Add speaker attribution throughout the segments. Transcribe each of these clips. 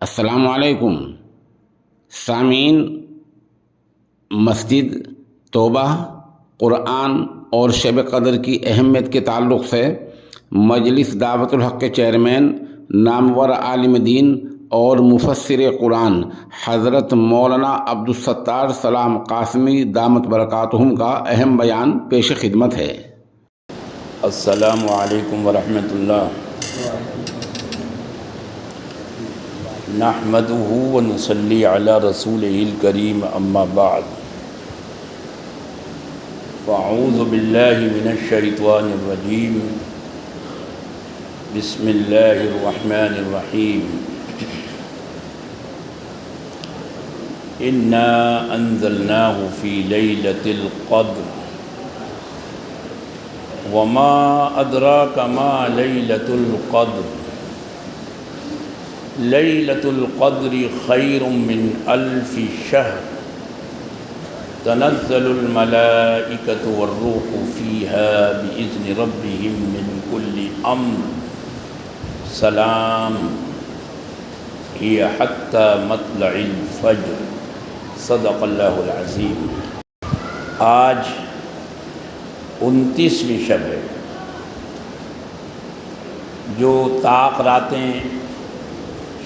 Speaker 1: السلام علیکم سامعین، مسجد توبہ قرآن اور شب قدر کی اہمیت کے تعلق سے مجلس دعوت الحق کے چیئرمین نامور عالم دین اور مفسر قرآن حضرت مولانا عبدالستار سلام قاسمی دامت برکاتہم کا اہم بیان پیش خدمت ہے۔
Speaker 2: السلام علیکم ورحمۃ اللہ۔ نحمدہ ونصلی علی رسولہ الکریم، اما بعد، فاعوذ باللہ من الشیطان الرجیم، بسم اللہ الرحمن الرحیم۔ انا انزلناہ فی لیلۃ القدر وما ادراک ما لیلۃ القدر لیلۃ القدر خیر من الف شہر تنزل الملائکۃ والروح فیہا بإذن ربہم من کل امر سلام ہی حتی مطلع الفجر۔ صدق اللہ العظیم۔ آج 29ویں شب ہے۔ جو طاق راتیں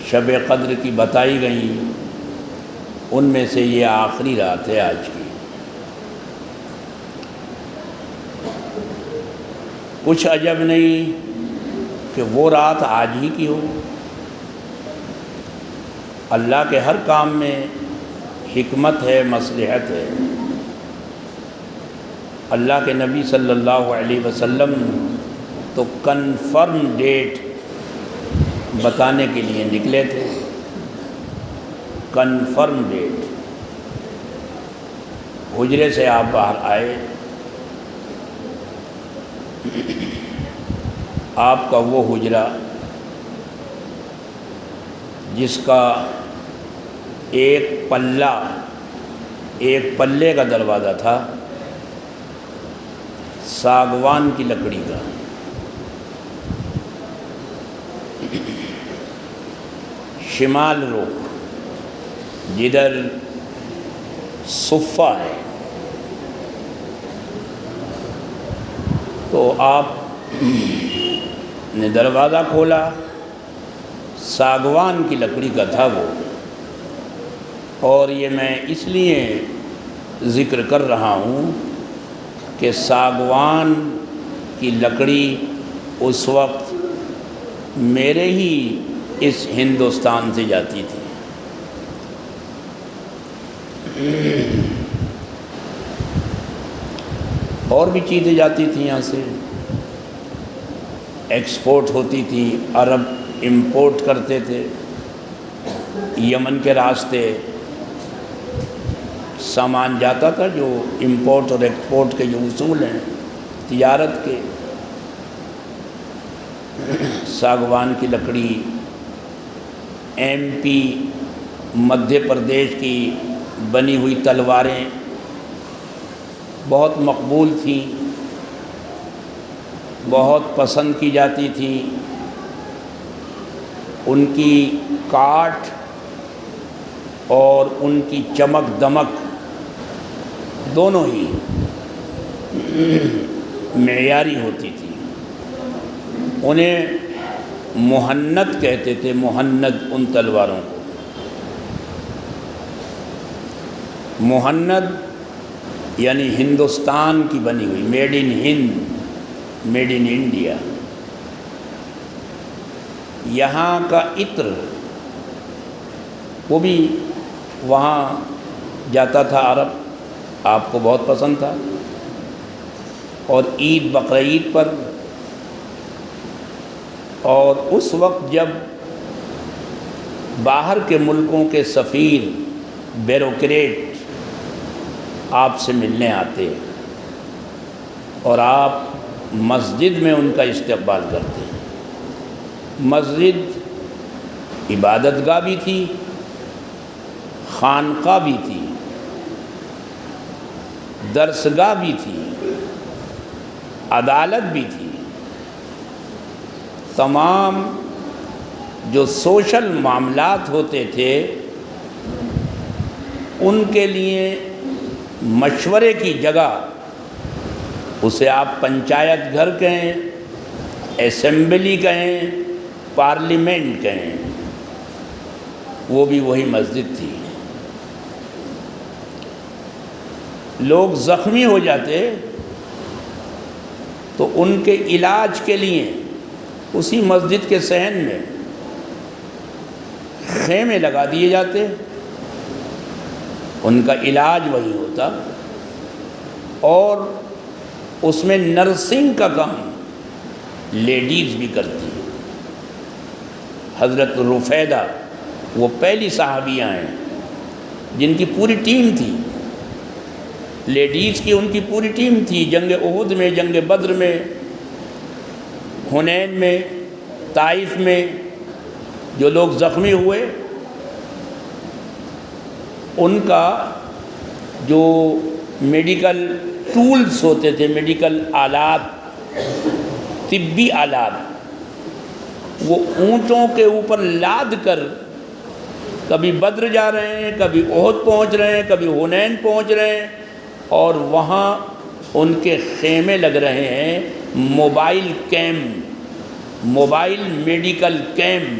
Speaker 2: شب قدر کی بتائی گئیں ان میں سے یہ آخری رات ہے آج کی۔ کچھ عجب نہیں کہ وہ رات آج ہی کی ہو۔ اللہ کے ہر کام میں حکمت ہے، مصلحت ہے۔ اللہ کے نبی صلی اللہ علیہ وسلم تو کنفرم ڈیٹ بتانے کے لیے نکلے تھے۔ Confirm date. حجرے سے آپ باہر آئے، آپ کا وہ حجرہ جس کا ایک پلے کا دروازہ تھا، ساگوان کی لکڑی کا، شمال رخ جدھر صفہ ہے۔ تو آپ نے دروازہ کھولا، ساگوان کی لکڑی کا تھا وہ۔ اور یہ میں اس لیے ذکر کر رہا ہوں کہ ساگوان کی لکڑی اس وقت میرے ہی اس ہندوستان سے جاتی تھی۔ اور بھی چیزیں جاتی تھیں یہاں سے، ایکسپورٹ ہوتی تھی، عرب امپورٹ کرتے تھے، یمن کے راستے سامان جاتا تھا۔ جو امپورٹ اور ایکسپورٹ کے جو اصول ہیں تجارت کے، ساگوان کی لکڑی، MP مدھیہ پردیش کی بنی ہوئی تلواریں بہت مقبول تھیں، بہت پسند کی جاتی تھیں۔ ان کی کاٹ اور ان کی چمک دمک دونوں ہی معیاری ہوتی تھی۔ انہیں مہند کہتے تھے، مہند ان تلواروں کو۔ مہند یعنی ہندوستان کی بنی ہوئی، made in Hind, made in India. یہاں کا عطر وہ بھی وہاں جاتا تھا عرب، آپ کو بہت پسند تھا۔ اور عید بقرعید پر، اور اس وقت جب باہر کے ملکوں کے سفیر، بیوروکریٹ آپ سے ملنے آتے اور آپ مسجد میں ان کا استقبال کرتے۔ مسجد عبادت گاہ بھی تھی، خانقاہ بھی تھی، درسگاہ بھی تھی، عدالت بھی تھی۔ تمام جو سوشل معاملات ہوتے تھے ان کے لیے مشورے کی جگہ اسے آپ پنچایت گھر کہیں، اسمبلی کہیں، پارلیمنٹ کہیں، وہ بھی وہی مسجد تھی۔ لوگ زخمی ہو جاتے تو ان کے علاج کے لیے اسی مسجد کے صحن میں خیمے لگا دیے جاتے، ان کا علاج وہی ہوتا، اور اس میں نرسنگ کا کام لیڈیز بھی کرتی ہیں۔ حضرت رفیدہ وہ پہلی صحابیہ ہیں جن کی پوری ٹیم تھی، لیڈیز کی ان کی پوری ٹیم تھی، جنگ احد میں، جنگ بدر میں، حنین میں، طائف میں جو لوگ زخمی ہوئے ان کا جو میڈیکل ٹولز ہوتے تھے، میڈیکل آلات، طبی آلات، وہ اونٹوں کے اوپر لاد کر کبھی بدر جا رہے ہیں، کبھی احد پہنچ رہے ہیں، کبھی حنین پہنچ رہے ہیں، اور وہاں ان کے خیمے لگ رہے ہیں، mobile camp, mobile medical camp.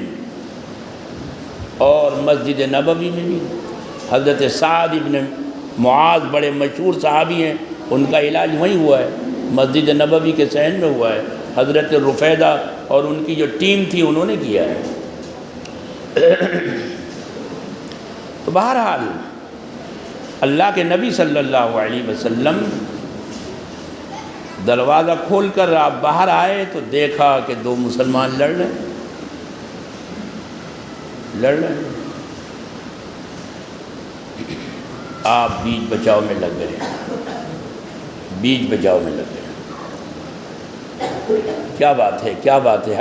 Speaker 2: اور مسجد نبوی میں بھی حضرت سعد ابن معاذ بڑے مشہور صحابی ہیں، ان کا علاج وہیں ہوا ہے، مسجد نبوی کے صحن میں ہوا ہے۔ حضرت رفیدہ اور ان کی جو ٹیم تھی انہوں نے کیا ہے۔ تو بہرحال اللہ کے نبی صلی اللہ علیہ وسلم دروازہ کھول کر آپ باہر آئے تو دیکھا کہ دو مسلمان لڑ رہے ہیں۔ آپ بیچ بچاؤ میں لگ گئے، کیا بات ہے،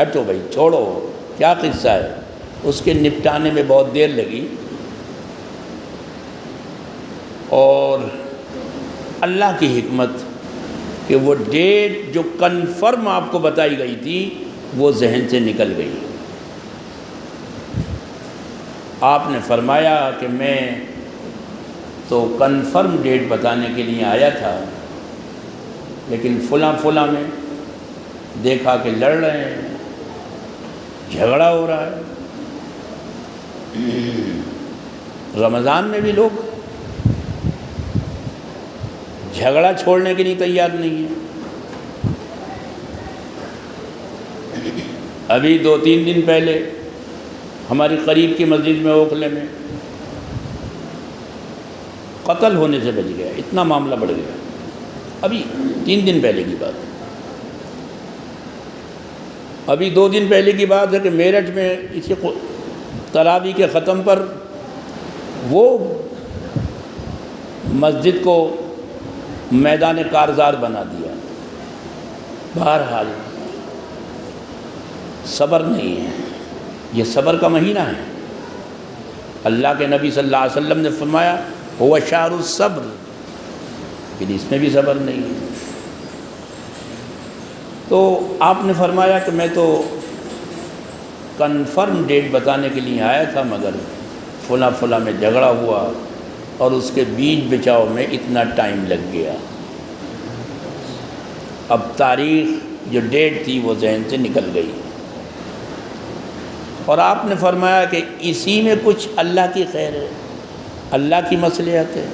Speaker 2: ہٹو بھائی، چھوڑو، کیا قصہ ہے؟ اس کے نپٹانے میں بہت دیر لگی، اور اللہ کی حکمت کہ وہ ڈیٹ جو کنفرم آپ کو بتائی گئی تھی وہ ذہن سے نکل گئی۔ آپ نے فرمایا کہ میں تو کنفرم ڈیٹ بتانے کے لیے آیا تھا، لیکن فلاں میں دیکھا کہ لڑ رہے ہیں، جھگڑا ہو رہا ہے۔ رمضان میں بھی لوگ جھگڑا چھوڑنے کے لیے تیار نہیں ہے۔ ابھی 2-3 دن پہلے ہماری قریب کی مسجد میں اوکھلے میں قتل ہونے سے بچ گیا، اتنا معاملہ بڑھ گیا، ابھی 3 دن پہلے کی بات ہے۔ ابھی 2 دن پہلے کی بات ہے کہ میرٹھ میں اسی تراویح کے ختم پر وہ مسجد کو میدان کارزار بنا دیا۔ بہرحال صبر نہیں ہے، یہ صبر کا مہینہ ہے۔ اللہ کے نبی صلی اللہ علیہ وسلم نے فرمایا هو شہر الصبر، لیکن اس میں بھی صبر نہیں ہے۔ تو آپ نے فرمایا کہ میں تو کنفرم ڈیٹ بتانے کے لیے آیا تھا، مگر فلاں میں جھگڑا ہوا اور اس کے بیچ بچاؤ میں اتنا ٹائم لگ گیا۔ اب تاریخ جو ڈیٹ تھی وہ ذہن سے نکل گئی، اور آپ نے فرمایا کہ اسی میں کچھ اللہ کی خیر ہے، اللہ کی مصلحت ہے۔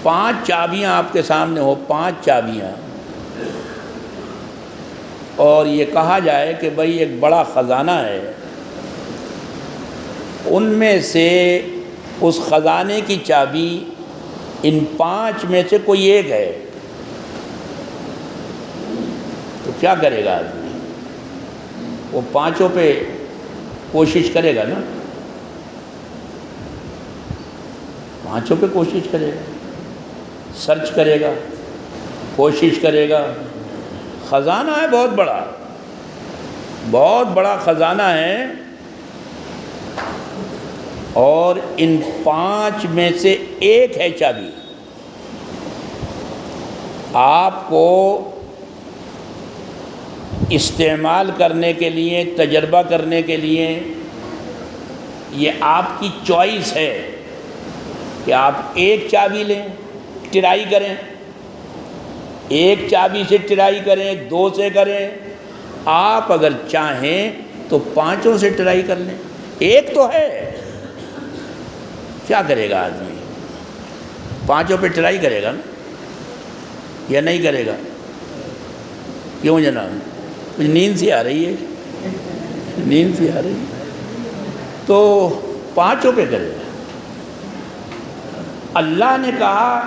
Speaker 2: 5 چابیاں آپ کے سامنے ہو، 5 چابیاں، اور یہ کہا جائے کہ بھئی ایک بڑا خزانہ ہے، ان میں سے اس خزانے کی چابی ان 5 میں سے کوئی ایک ہے، تو کیا کرے گا آدمی؟ وہ 5 پہ کوشش کرے گا نا، 5 پہ کوشش کرے گا، سرچ کرے گا، کوشش کرے گا۔ خزانہ ہے بہت بڑا خزانہ ہے، اور ان 5 میں سے ایک ہے چابی۔ آپ کو استعمال کرنے کے لیے، تجربہ کرنے کے لیے یہ آپ کی چوائس ہے کہ آپ ایک چابی لیں، ٹرائی کریں، ایک چابی سے ٹرائی کریں، 2 سے کریں، آپ اگر چاہیں تو 5 سے ٹرائی کر لیں، ایک تو ہے۔ کیا کرے گا آدمی؟ 5 پہ ٹرائی کرے گا نا، یا نہیں کرے گا؟ کیوں جناب؟ کچھ نیند سی آ رہی ہے، نیند سی آ رہی ہے تو 5 پہ کرے گا۔ اللہ نے کہا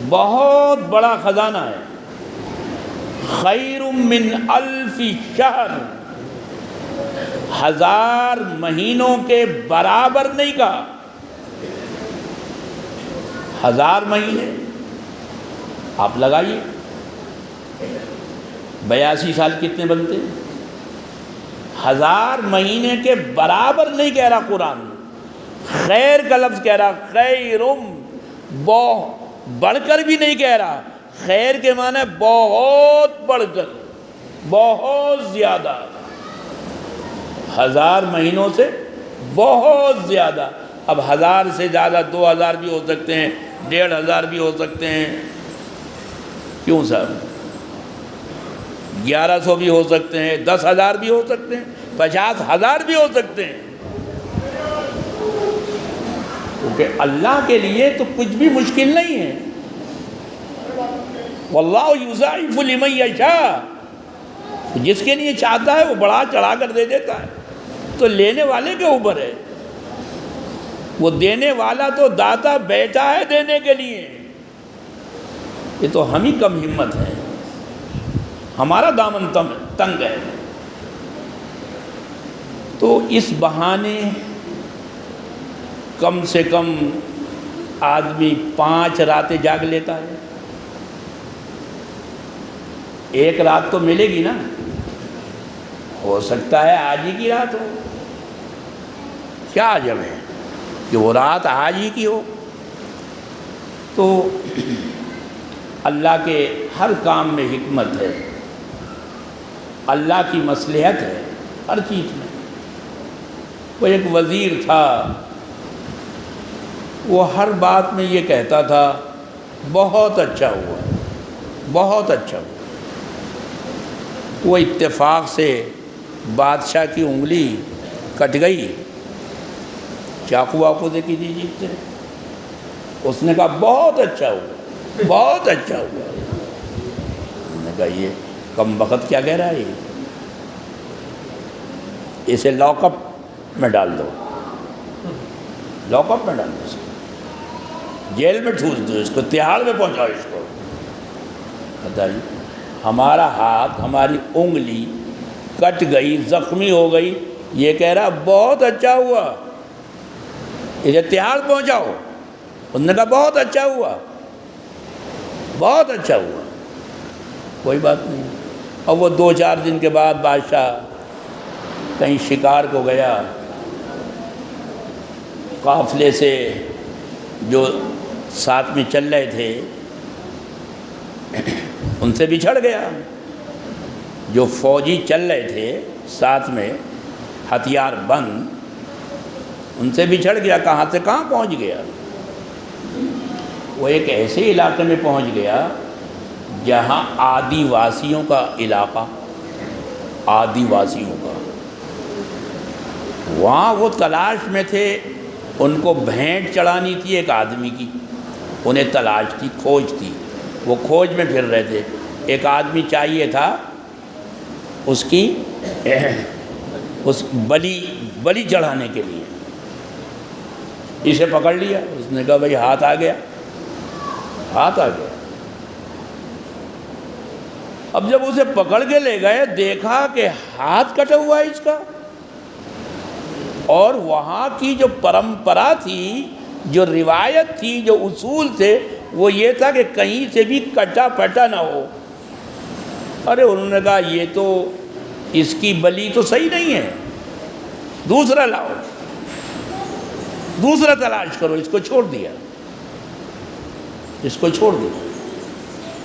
Speaker 2: بہت بڑا خزانہ ہے، خیر من 1000 شہر، 1000 مہینوں کے برابر نہیں کہا، 1000 مہینے آپ لگائیے، 82 سال کتنے بنتے ہیں؟ 1000 مہینے کے برابر نہیں کہہ رہا قرآن، خیر کا لفظ کہہ رہا، خیرم، بڑھ کر بھی نہیں کہہ رہا، خیر کے معنی بہت بڑھ کر، بہت زیادہ، 1000 مہینوں سے بہت زیادہ۔ اب 1000 سے زیادہ 2000 بھی ہو سکتے ہیں، 1500 بھی ہو سکتے ہیں، کیوں صاحب؟ 1100 بھی ہو سکتے ہیں، 10,000 بھی ہو سکتے ہیں، 50,000 بھی ہو سکتے ہیں، کیونکہ اللہ کے لیے تو کچھ بھی مشکل نہیں ہے۔ واللہ یضاعف لمن یشاء، جس کے لیے چاہتا ہے وہ بڑھا چڑھا کر دے دیتا ہے، تو لینے والے کے اوپر ہے۔ وہ دینے والا تو داتا بیٹھا ہے دینے کے لیے، یہ تو ہم ہی کم ہمت ہے، ہمارا دامن تنگ ہے۔ تو اس بہانے کم سے کم آدمی 5 راتیں جاگ لیتا ہے، 1 رات تو ملے گی نا، ہو سکتا ہے آج ہی کی رات ہو، کیا عجب ہے کہ وہ رات آج ہی کی ہو۔ تو اللہ کے ہر کام میں حکمت ہے، اللہ کی مصلحت ہے ہر چیز میں۔ وہ ایک وزیر تھا، وہ ہر بات میں یہ کہتا تھا بہت اچھا ہوا، بہت اچھا ہوا۔ وہ اتفاق سے بادشاہ کی انگلی کٹ گئی، چاقو واقو سے کسی چیز سے، اس نے کہا بہت اچھا ہوا، بہت اچھا ہوا۔ انہوں نے کہا یہ کم بخت کیا کہہ رہا ہے، اسے لاک اپ میں ڈال دو، لاک اپ میں ڈال دو، جیل میں ٹھوس دو، اس کو تہاڑ میں پہنچاؤ اس کو۔ بتائیے، ہمارا ہاتھ، ہماری انگلی کٹ گئی، زخمی ہو گئی، یہ کہہ رہا بہت اچھا ہوا، اسے تہاڑ پہنچاؤ۔ انہوں نے کہا بہت اچھا ہوا، بہت اچھا ہوا، کوئی بات نہیں۔ اور وہ 2-4 دن کے بعد بادشاہ کہیں شکار کو گیا، قافلے سے جو ساتھ میں چل رہے تھے ان سے بچھڑ گیا، جو فوجی چل رہے تھے ساتھ میں ہتھیار بند، ان سے بچھڑ گیا، کہاں سے کہاں پہنچ گیا۔ وہ ایک ایسے علاقے میں پہنچ گیا جہاں آدی واسیوں کا علاقہ، آدی واسیوں کا، وہاں وہ تلاش میں تھے، ان کو بھینٹ چڑھانی تھی ایک آدمی کی، انہیں تلاش تھی، کھوج تھی، وہ کھوج میں پھر رہے تھے۔ ایک آدمی چاہیے تھا اس کی اس بلی چڑھانے کے لیے، اسے پکڑ لیا، اس نے کہا بھائی ہاتھ آ گیا، ہاتھ آ گیا۔ اب جب اسے پکڑ کے لے گئے، دیکھا کہ ہاتھ کٹا ہوا ہے اس کا، اور وہاں کی جو پرمپرا تھی، جو روایت تھی، جو اصول تھے، وہ یہ تھا کہ کہیں سے بھی کٹا پھٹا نہ ہو۔ ارے انہوں نے کہا یہ تو اس کی بلی تو صحیح نہیں ہے، دوسرا لاؤ، دوسرا تلاش کرو۔ اس کو چھوڑ دیا، اس کو چھوڑ دیا،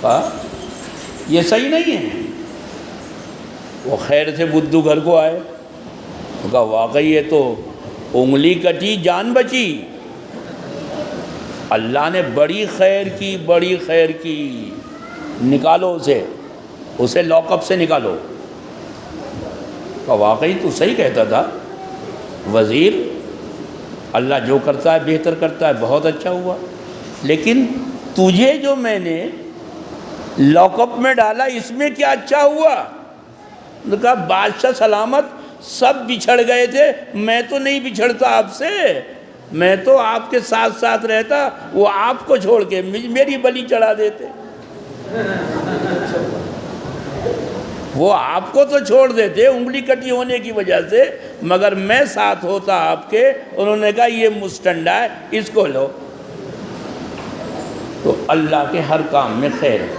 Speaker 2: کہا یہ صحیح نہیں ہے، وہ خیر سے بدھو گھر کو آئے، وہ کہا واقعی یہ تو انگلی کٹی جان بچی، اللہ نے بڑی خیر کی، بڑی خیر کی، نکالو اسے لاک اپ سے نکالو۔ کہا واقعی تو صحیح کہتا تھا وزیر، اللہ جو کرتا ہے بہتر کرتا ہے، بہت اچھا ہوا، لیکن تجھے جو میں نے لاک اپ میں ڈالا اس میں کیا اچھا ہوا؟ نے کہا بادشاہ سلامت، سب بچھڑ گئے تھے، میں تو نہیں بچھڑتا آپ سے، میں تو آپ کے ساتھ ساتھ رہتا، وہ آپ کو چھوڑ کے میری بلی چڑھا دیتے، وہ آپ کو تو چھوڑ دیتے انگلی کٹی ہونے کی وجہ سے، مگر میں ساتھ ہوتا آپ کے۔ انہوں نے کہا یہ مستنڈا ہے، اس کو لو۔ تو اللہ کے ہر کام میں خیر ہے۔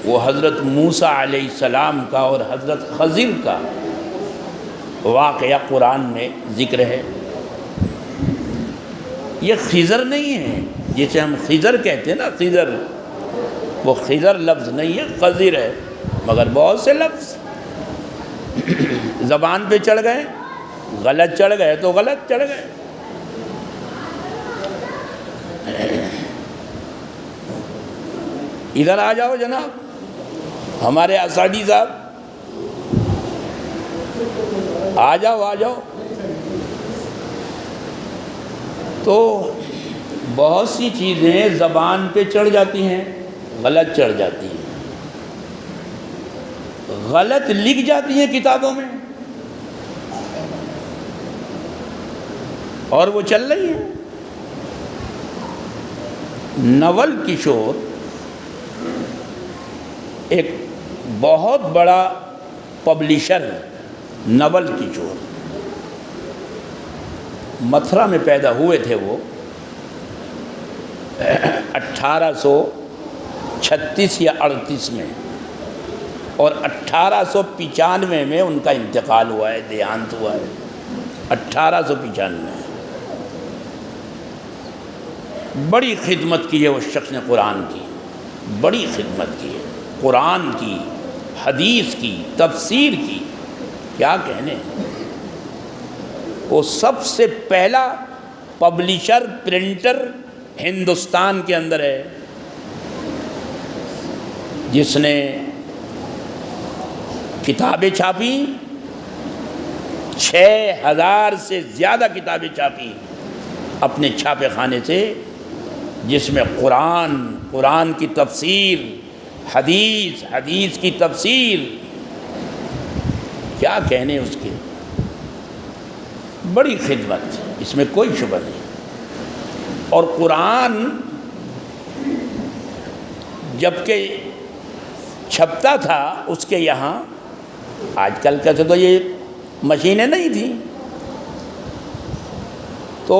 Speaker 2: وہ حضرت موسیٰ علیہ السلام کا اور حضرت خضر کا واقعہ قرآن میں ذکر ہے۔ یہ خضر نہیں ہے جسے ہم خضر کہتے ہیں نا، خضر، وہ خضر لفظ نہیں ہے، خضر ہے، مگر بہت سے لفظ زبان پہ چڑھ گئے، غلط چڑھ گئے تو غلط چڑھ گئے۔ ادھر آ جاؤ جناب، ہمارے اساڈی صاحب، آ جاؤ آ جاؤ۔ تو بہت سی چیزیں زبان پہ چڑھ جاتی ہیں، غلط چڑھ جاتی ہیں، غلط لکھ جاتی ہیں کتابوں میں، اور وہ چل رہی ہیں۔ نول کشور ایک بہت بڑا پبلشر، نول کشور، متھرا میں پیدا ہوئے تھے وہ 1836 یا 38 میں، اور 1895 میں ان کا انتقال ہوا ہے، دیہانت ہوا ہے 1895۔ بڑی خدمت کی ہے اس شخص نے قرآن کی، بڑی خدمت کی ہے، قرآن کی، حدیث کی، تفسیر کی، کیا کہنے۔ وہ سب سے پہلا پبلشر، پرنٹر ہندوستان کے اندر ہے، جس نے کتابیں چھاپی، 6000 سے زیادہ کتابیں چھاپی اپنے چھاپے خانے سے، جس میں قرآن کی تفسیر، حدیث کی تفسیر، کیا کہنے اس کے۔ بڑی خدمت، اس میں کوئی شبہ نہیں۔ اور قرآن جبکہ چھپتا تھا اس کے یہاں، آج کل کہتے تو یہ مشینیں نہیں تھیں، تو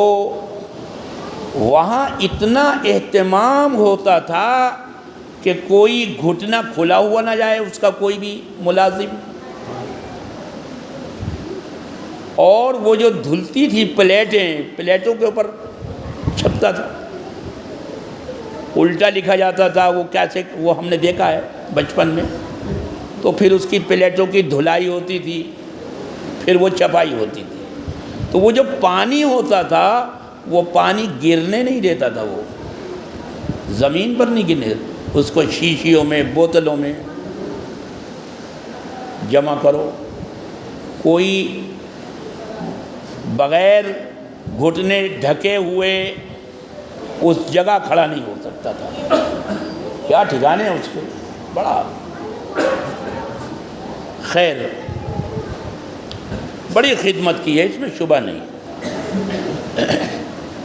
Speaker 2: وہاں اتنا اہتمام ہوتا تھا کہ کوئی گھٹنا کھلا ہوا نہ جائے اس کا، کوئی بھی ملازم۔ اور وہ جو دھلتی تھی پلیٹوں کے اوپر چھپتا تھا، الٹا لکھا جاتا تھا، وہ کیسے، وہ ہم نے دیکھا ہے بچپن میں۔ تو پھر اس کی پلیٹوں کی دھلائی ہوتی تھی، پھر وہ چھپائی ہوتی تھی۔ تو وہ جو پانی ہوتا تھا وہ پانی گرنے نہیں دیتا تھا، وہ زمین پر نہیں گرنے، اس کو شیشیوں میں، بوتلوں میں جمع کرو، کوئی بغیر گھٹنے ڈھکے ہوئے اس جگہ کھڑا نہیں ہو سکتا تھا۔ کیا ٹھکانے ہیں اس کے، بڑا خیر، بڑی خدمت کی ہے، اس میں شبہ نہیں۔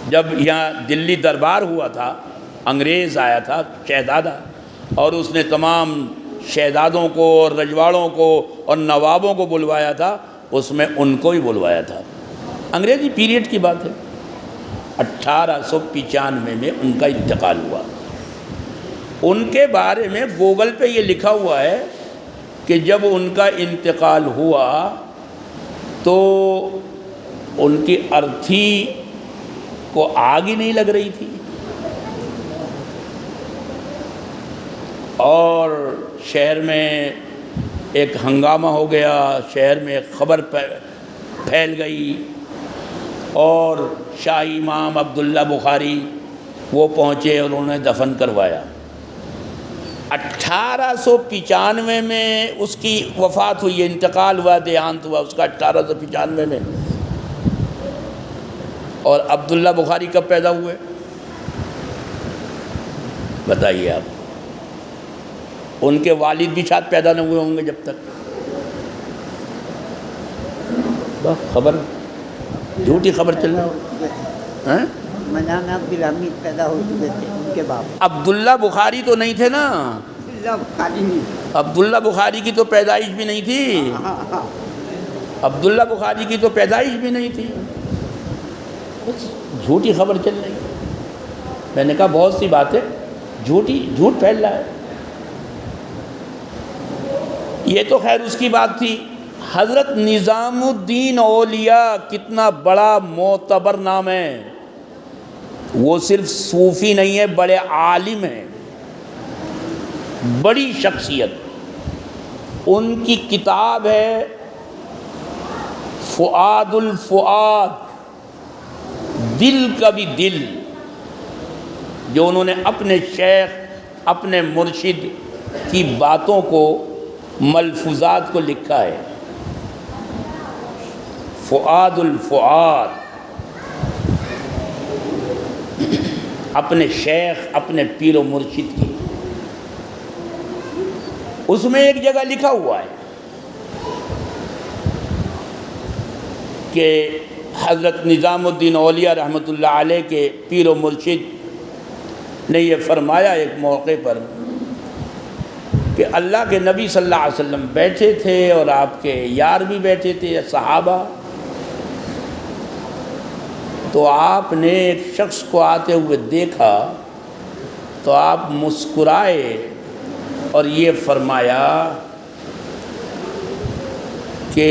Speaker 2: جب یہاں دلی دربار ہوا تھا، انگریز آیا تھا شہزادہ، اور اس نے تمام شہزادوں کو اور رجواڑوں کو اور نوابوں کو بلوایا تھا، اس میں ان کو ہی بلوایا تھا۔ انگریزی پیریڈ کی بات ہے، 1895 میں ان کا انتقال ہوا۔ ان کے بارے میں گوگل پہ یہ لکھا ہوا ہے کہ جب ان کا انتقال ہوا تو ان کی ارتھی کو آگ ہی نہیں لگ رہی تھی، اور شہر میں ایک ہنگامہ ہو گیا، شہر میں ایک خبر پھیل گئی، اور شاہی امام عبداللہ بخاری وہ پہنچے اور انہوں نے دفن کروایا۔ 1895 میں اس کی وفات ہوئی، انتقال ہوا، دیہانت ہوا اس کا 1895 میں۔ اور عبداللہ بخاری کب پیدا ہوئے بتائیے آپ؟ ان کے والد بھی شاید پیدا نہ ہوئے ہوں گے جب تک۔ بس خبر جھوٹی خبر چل رہا ہے۔
Speaker 3: مولانا عبدالحمید پیدا ہو چکے تھے ان کے باپ۔
Speaker 2: عبداللہ بخاری تو نہیں تھے نا،
Speaker 3: خالی نہیں،
Speaker 2: عبداللہ بخاری کی تو پیدائش بھی نہیں تھی، عبداللہ بخاری کی تو پیدائش بھی نہیں تھی، جھوٹی خبر چل رہی ہے۔ میں نے کہا بہت سی باتیں جھوٹ پھیل رہا ہے۔ یہ تو خیر اس کی بات تھی۔ حضرت نظام الدین اولیاء کتنا بڑا معتبر نام ہے، وہ صرف صوفی نہیں ہے، بڑے عالم ہیں، بڑی شخصیت۔ ان کی کتاب ہے فؤاد الفؤاد، دل کا بھی دل، جو انہوں نے اپنے شیخ، اپنے مرشد کی باتوں کو، ملفوظات کو لکھا ہے۔ فؤاد الفؤاد، اپنے شیخ، اپنے پیر و مرشد کی۔ اس میں ایک جگہ لکھا ہوا ہے کہ حضرت نظام الدین اولیاء رحمۃ اللہ علیہ کے پیر و مرشد نے یہ فرمایا ایک موقع پر کہ اللہ کے نبی صلی اللہ علیہ وسلم بیٹھے تھے اور آپ کے یار بھی بیٹھے تھے، صحابہ، تو آپ نے ایک شخص کو آتے ہوئے دیکھا تو آپ مسکرائے اور یہ فرمایا کہ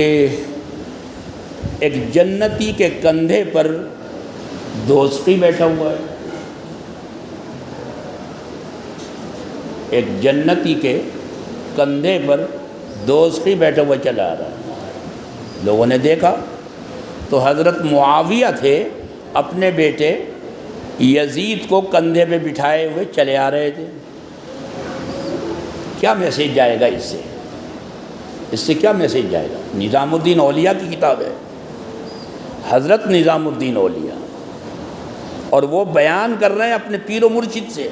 Speaker 2: ایک جنتی کے کندھے پر دوزخی بیٹھا ہوا ہے، ایک جنتی کے کندھے پر دوزخی بیٹھا ہوا چلا آ رہا ہے۔ لوگوں نے دیکھا تو حضرت معاویہ تھے، اپنے بیٹے یزید کو کندھے پہ بٹھائے ہوئے چلے آ رہے تھے۔ کیا میسیج جائے گا اس سے کیا میسیج جائے گا؟ نظام الدین اولیاء کی کتاب ہے، حضرت نظام الدین اولیاء، اور وہ بیان کر رہے ہیں اپنے پیر و مرشد سے۔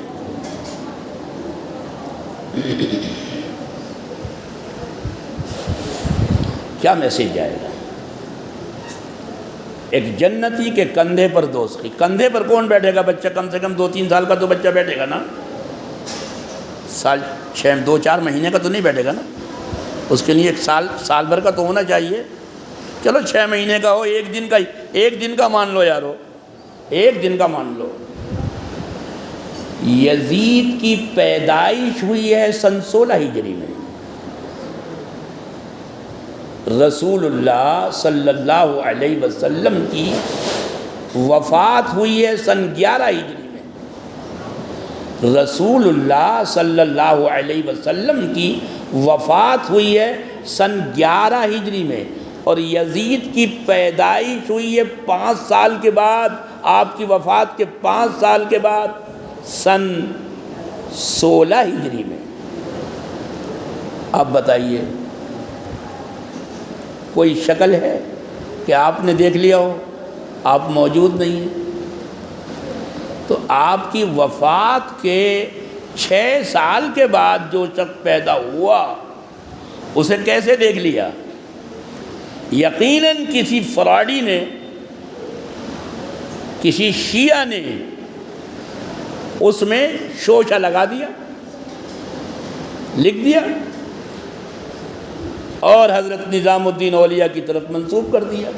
Speaker 2: کیا میسیج جائے گا؟ ایک جنتی کے کندھے پر دوزخی۔ کندھے پر کون بیٹھے گا؟ بچہ کم سے کم 2-3 سال کا تو بچہ بیٹھے گا نا، 2-4 مہینے کا تو نہیں بیٹھے گا نا، اس کے لیے ایک سال بھر کا تو ہونا چاہیے۔ چلو 6 مہینے کا ہو، ایک دن کا مان لو یارو، ایک دن کا مان لو۔ یزید کی پیدائش ہوئی ہے سن 16 ہجری میں، رسول اللہ صلی اللہ علیہ وسلم کی وفات ہوئی ہے سن 11 ہجری میں، رسول اللہ صلی اللہ علیہ وسلم کی وفات ہوئی ہے سن 11 ہجری میں، اور یزید کی پیدائش ہوئی ہے 5 سال کے بعد، آپ کی وفات کے 5 سال کے بعد سن 16 ہجری میں۔ اب بتائیے کوئی شکل ہے کہ آپ نے دیکھ لیا ہو؟ آپ موجود نہیں ہیں۔ تو آپ کی وفات کے 6 سال کے بعد جو شخص پیدا ہوا اسے کیسے دیکھ لیا؟ یقیناً کسی فراڈی نے، کسی شیعہ نے اس میں شوشہ لگا دیا، لکھ دیا اور حضرت نظام الدین اولیاء کی طرف منسوب کر دیا۔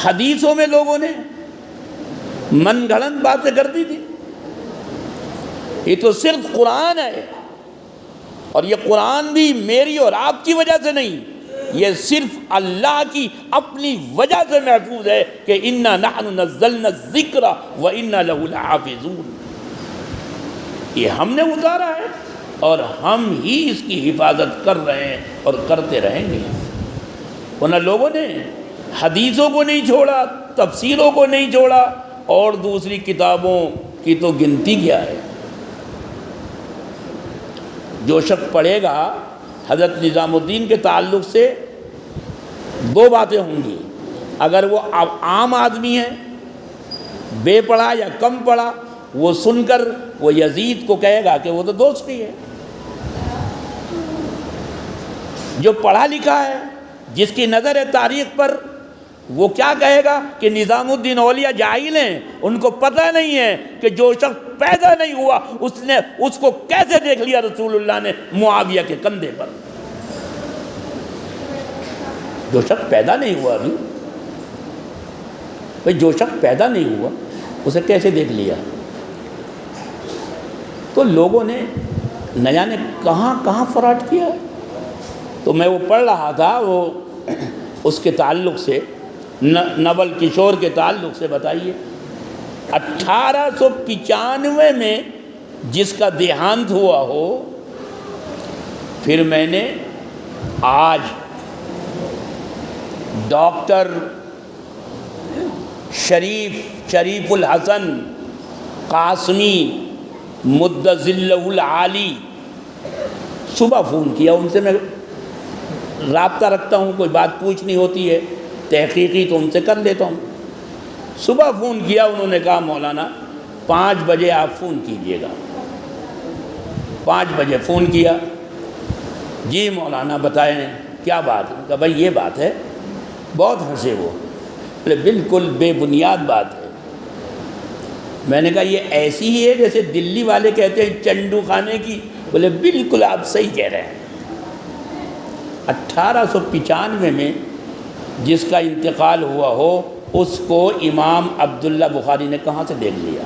Speaker 2: حدیثوں میں لوگوں نے من گھڑت باتیں کر دی تھی۔ یہ تو صرف قرآن ہے، اور یہ قرآن بھی میری اور آپ کی وجہ سے نہیں، یہ صرف اللہ کی اپنی وجہ سے محفوظ ہے کہ اِنَّا نَحْنُ نَزَّلْنَا الذِّكْرَ وَإِنَّا لَهُ لَحَافِظُونَ۔ یہ ہم نے اتارا ہے، اور ہم ہی اس کی حفاظت کر رہے ہیں اور کرتے رہیں گے۔ ورنہ لوگوں نے حدیثوں کو نہیں چھوڑا، تفسیروں کو نہیں چھوڑا، اور دوسری کتابوں کی تو گنتی کیا ہے۔ جو شخص پڑھے گا حضرت نظام الدین کے تعلق سے دو باتیں ہوں گی، اگر وہ عام آدمی ہے، بے پڑھا یا کم پڑھا، وہ سن کر وہ یزید کو کہے گا کہ وہ تو دوست ہی ہے۔ جو پڑھا لکھا ہے، جس کی نظر ہے تاریخ پر، وہ کیا کہے گا کہ نظام الدین اولیاء جاہل ہیں، ان کو پتہ نہیں ہے کہ جو شخص پیدا نہیں ہوا اس کو کیسے دیکھ لیا رسول اللہ نے معاویہ کے کندھے پر۔ جو شخص پیدا نہیں ہوا ابھی، بھئی جو شخص پیدا نہیں ہوا اسے کیسے دیکھ لیا؟ تو لوگوں نے نہ جانے کہاں کہاں فراڈ کیا ہے۔ تو میں وہ پڑھ رہا تھا، وہ اس کے تعلق سے نول کشور کے تعلق سے بتائیے 1895 میں جس کا دیہانت ہوا ہو، پھر میں نے آج ڈاکٹر شریف الحسن قاسمی مدظلہ العالی، صبح فون کیا، ان سے میں رابطہ رکھتا ہوں، کوئی بات پوچھنی ہوتی ہے تحقیقی تو ان سے کر لیتا ہوں۔ صبح فون کیا، انہوں نے کہا مولانا 5 بجے آپ فون کیجئے گا۔ 5 بجے فون کیا، جی مولانا بتائیں کیا بات ہے؟ کہا بھائی یہ بات ہے۔ بہت ہنسے وہ، بولے بالکل بے بنیاد بات ہے۔ میں نے کہا یہ ایسی ہی ہے جیسے دلی والے کہتے ہیں چنڈو خانے کی؟ بولے بالکل آپ صحیح کہہ رہے ہیں۔ 1895 میں جس کا انتقال ہوا ہو، اس کو امام عبداللہ بخاری نے کہاں سے دیکھ لیا؟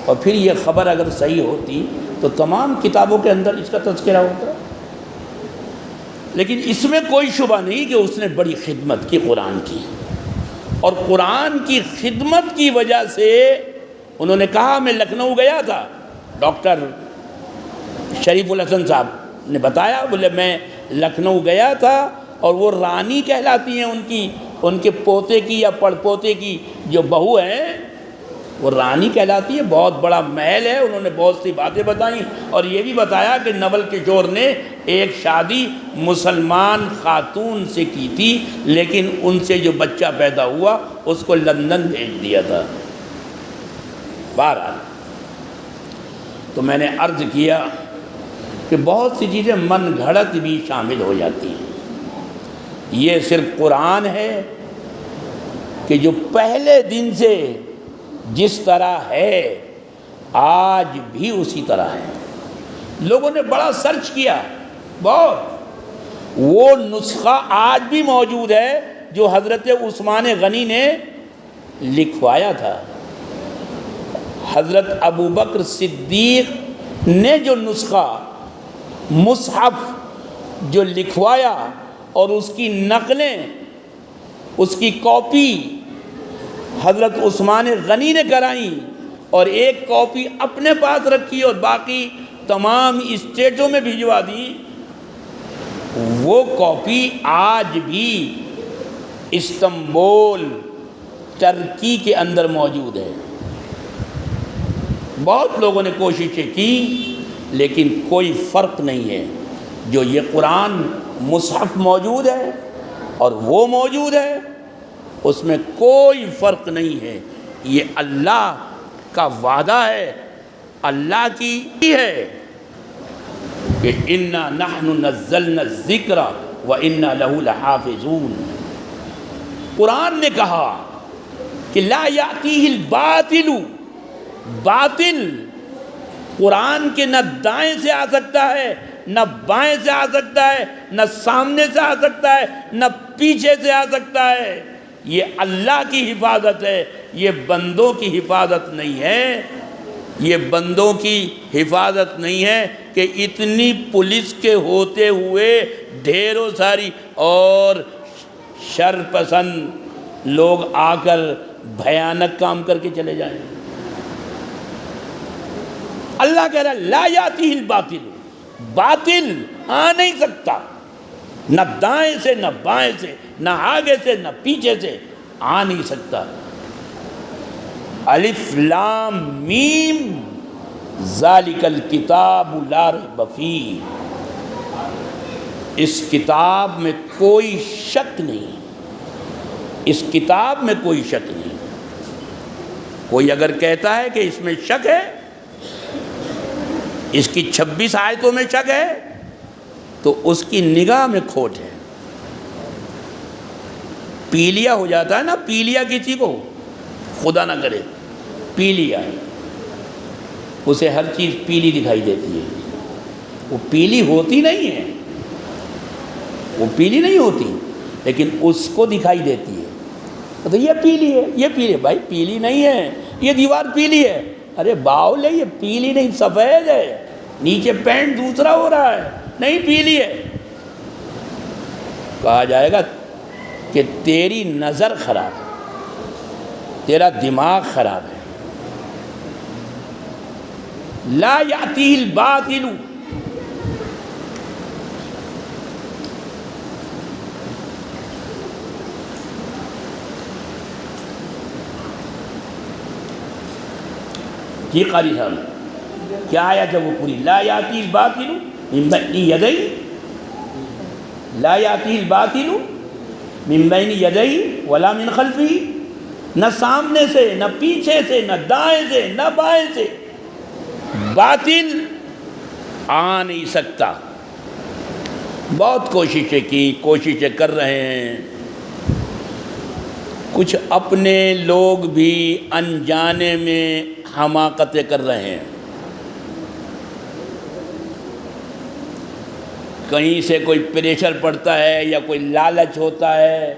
Speaker 2: اور پھر یہ خبر اگر صحیح ہوتی تو تمام کتابوں کے اندر اس کا تذکرہ ہوتا۔ لیکن اس میں کوئی شبہ نہیں کہ اس نے بڑی خدمت کی قرآن کی، اور قرآن کی خدمت کی وجہ سے انہوں نے کہا میں لکھنؤ گیا تھا، ڈاکٹر شریف الحسن صاحب نے بتایا، بولے میں لکھنؤ گیا تھا، اور وہ رانی کہلاتی ہیں ان کے پوتے کی یا پڑ پوتے کی جو بہو ہیں، وہ رانی کہلاتی ہے، بہت بڑا محل ہے۔ انہوں نے بہت سی باتیں بتائیں، اور یہ بھی بتایا کہ نول کشور نے ایک شادی مسلمان خاتون سے کی تھی، لیکن ان سے جو بچہ پیدا ہوا اس کو لندن بھیج دیا تھا۔ بہرحال تو میں نے عرض کیا کہ بہت سی چیزیں من گھڑت بھی شامل ہو جاتی ہیں۔ یہ صرف قرآن ہے کہ جو پہلے دن سے جس طرح ہے آج بھی اسی طرح ہے۔ لوگوں نے بڑا سرچ کیا، بہت، وہ نسخہ آج بھی موجود ہے جو حضرت عثمان غنی نے لکھوایا تھا۔ حضرت ابوبکر صدیق نے جو نسخہ مصحف جو لکھوایا اور اس کی نقلیں، اس کی کاپی حضرت عثمان غنی نے کرائیں، اور ایک کاپی اپنے پاس رکھی اور باقی تمام اسٹیٹوں میں بھجوا دی، وہ کاپی آج بھی استنبول ترکی کے اندر موجود ہے۔ بہت لوگوں نے کوششیں کی، لیکن کوئی فرق نہیں ہے۔ جو یہ قرآن مصحف موجود ہے اور وہ موجود ہے، اس میں کوئی فرق نہیں ہے۔ یہ اللہ کا وعدہ ہے، اللہ کی ہے کہ اِنَّا نَحْنُ نَزَّلْنَا الذِّكْرَ وَإِنَّا لَهُ لَحَافِظُونَ۔ قرآن نے کہا کہ لا یأتیہ الباطل، باطل قرآن کے نہ دائیں سے آ سکتا ہے، نہ بائیں سے آ سکتا ہے، نہ سامنے سے آ سکتا ہے، نہ پیچھے سے آ سکتا ہے۔ یہ اللہ کی حفاظت ہے، یہ بندوں کی حفاظت نہیں ہے۔ یہ بندوں کی حفاظت نہیں ہے کہ اتنی پولیس کے ہوتے ہوئے ڈھیروں ساری اور شر پسند لوگ آ کر بھیانک کام کر کے چلے جائیں۔ اللہ کہہ رہا ہے لا یاتیہ الباطل، باطل آ نہیں سکتا، نہ دائیں سے نہ بائیں سے، نہ آگے سے نہ پیچھے سے آ نہیں سکتا۔ الف لام میم ذالک الکتاب لا ریب فیہ، اس کتاب میں کوئی شک نہیں، اس کتاب میں کوئی شک نہیں۔ کوئی اگر کہتا ہے کہ اس میں شک ہے، اس کی 26 آیتوں میں شک ہے، تو اس کی نگاہ میں کھوٹ ہے۔ پیلیا ہو جاتا ہے نا، پیلیا کسی کو، خدا نہ کرے پیلیا، اسے ہر چیز پیلی دکھائی دیتی ہے، وہ پیلی ہوتی نہیں ہے، وہ پیلی نہیں ہوتی، لیکن اس کو دکھائی دیتی ہے۔ تو یہ پیلی ہے، یہ پیلی ہے، بھائی پیلی نہیں ہے، یہ دیوار پیلی ہے، ارے باؤل ہے، یہ پیلی نہیں سفید ہے، نیچے پینٹ دوسرا ہو رہا ہے، نہیں پیلی ہے۔ کہا جائے گا کہ تیری نظر خراب ہے، تیرا دماغ خراب ہے۔ لا یاتیہ الباطل، جی قاری صاحب کیا آیا جب وہ پوری لا یاتیہ الباطل من بین یدیہ، لا یاتیہ الباطل من بین یدیہ ولا من خلفہ، نہ سامنے سے نہ پیچھے سے نہ دائیں سے نہ بائیں سے باطل آ نہیں سکتا۔ بہت کوششیں کی، کوششیں کر رہے ہیں، کچھ اپنے لوگ بھی انجانے میں حماقتیں کر رہے ہیں۔ کہیں سے کوئی پریشر پڑتا ہے یا کوئی لالچ ہوتا ہے،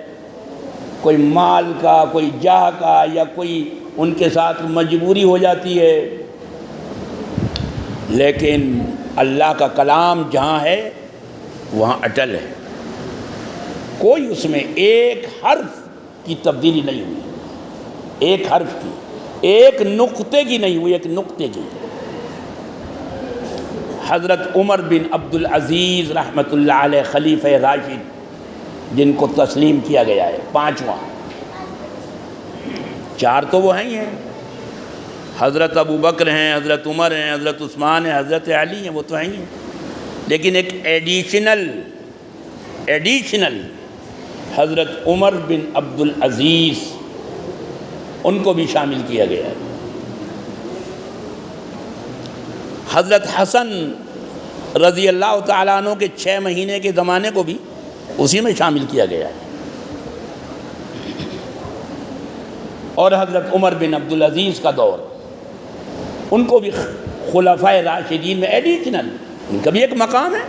Speaker 2: کوئی مال کا، کوئی جاہ کا، یا کوئی ان کے ساتھ مجبوری ہو جاتی ہے، لیکن اللہ کا کلام جہاں ہے وہاں اٹل ہے، کوئی اس میں ایک حرف کی تبدیلی نہیں ہوئی، ایک حرف کی، ایک نقطے کی نہیں ہوئی، ایک نقطے کی۔ حضرت عمر بن عبدالعزیز رحمۃ اللہ علیہ خلیفہ راشد، جن کو تسلیم کیا گیا ہے، 5واں، 4 تو وہ ہیں، حضرت ابو بکر ہیں، حضرت عمر ہیں، حضرت عثمان ہیں، حضرت علی ہیں، وہ تو ہیں، لیکن ایک ایڈیشنل حضرت عمر بن عبدالعزیز، ان کو بھی شامل کیا گیا ہے۔ حضرت حسن رضی اللہ تعالیٰ عنہ کے 6 مہینے کے زمانے کو بھی اسی میں شامل کیا گیا ہے، اور حضرت عمر بن عبدالعزیز کا دور، ان کو بھی خلفائے راشدین میں ایڈیشنل، ان کا بھی ایک مقام ہے۔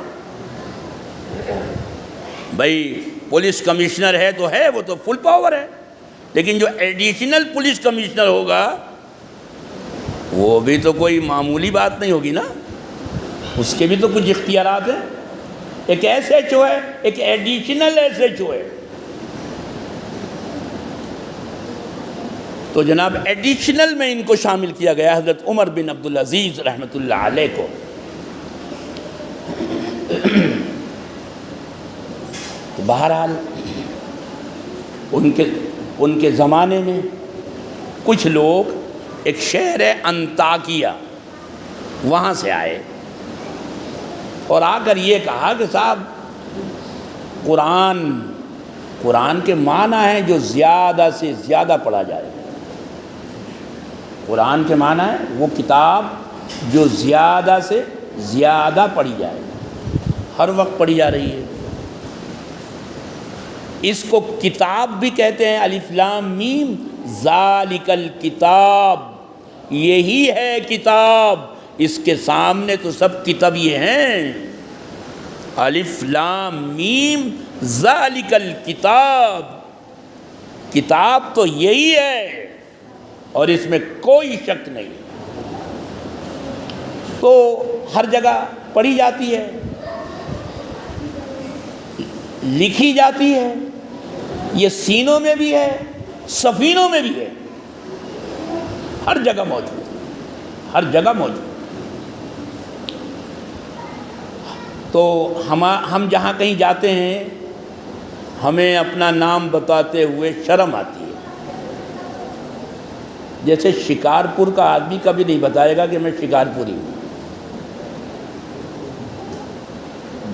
Speaker 2: بھائی پولیس کمشنر ہے تو ہے، وہ تو فل پاور ہے، لیکن جو ایڈیشنل پولیس کمشنر ہوگا وہ بھی تو کوئی معمولی بات نہیں ہوگی نا، اس کے بھی تو کچھ اختیارات ہیں۔ ایک ایس ایچ او ہے، ایک ایڈیشنل ایس ایچ او ہے، تو جناب ایڈیشنل میں ان کو شامل کیا گیا، حضرت عمر بن عبدالعزیز رحمۃ اللہ علیہ کو۔ تو بہرحال ان کے زمانے میں کچھ لوگ ایک شہر ہے انطاکیہ، وہاں سے آئے اور آ کر یہ کہا کہ صاحب قرآن کے معنی ہیں جو زیادہ سے زیادہ پڑھا جائے، قرآن کے معنی ہے وہ کتاب جو زیادہ سے زیادہ پڑھی جائے، ہر وقت پڑھی جا رہی ہے۔ اس کو کتاب بھی کہتے ہیں، الف لام میم ذالک الکتاب، یہی ہے کتاب، اس کے سامنے تو سب کتاب یہ ہیں، الف لام میم ذالک الکتاب، کتاب تو یہی ہے اور اس میں کوئی شک نہیں۔ تو ہر جگہ پڑھی جاتی ہے، لکھی جاتی ہے، یہ سینوں میں بھی ہے، سفینوں میں بھی ہے، ہر جگہ موجود ہے، ہر جگہ موجود ہے۔ تو ہم جہاں کہیں جاتے ہیں ہمیں اپنا نام بتاتے ہوئے شرم آتی ہے۔ جیسے شکارپور کا آدمی کبھی نہیں بتائے گا کہ میں شکارپوری ہوں۔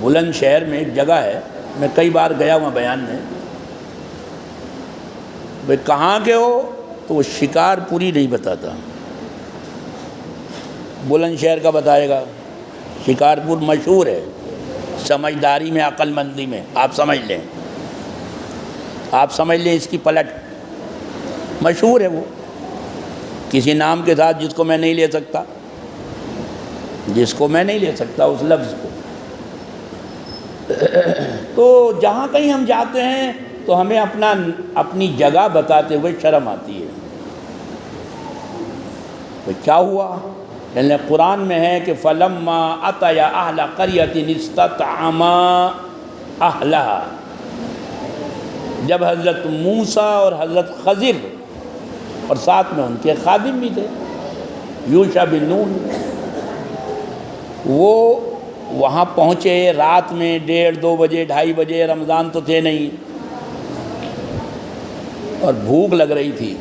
Speaker 2: بلند شہر میں ایک جگہ ہے، میں کئی بار گیا وہاں بیان میں، بھئی کہاں کے ہو تو وہ شکارپوری نہیں بتاتا، بلند شہر کا بتائے گا۔ شکارپور مشہور ہے سمجھداری میں، عقل مندی میں، آپ سمجھ لیں اس کی پلٹ مشہور ہے وہ، کسی نام کے ساتھ جس کو میں نہیں لے سکتا اس لفظ کو۔ تو جہاں کہیں ہم جاتے ہیں تو ہمیں اپنی جگہ بتاتے ہوئے شرم آتی ہے۔ تو کیا ہوا؟ یعنی قرآن میں ہے کہ فَلَمَّا أَتَيَا أَهْلَ قَرْيَةٍ اسْتَطْعَمَا أَهْلَهَا، جب حضرت موسیٰ اور حضرت خضر اور ساتھ میں ان کے خادم بھی تھے یوشع بن نون، وہ وہاں پہنچے رات میں 1:30 2 بجے 2:30 بجے، رمضان تو تھے نہیں، اور بھوک لگ رہی تھی۔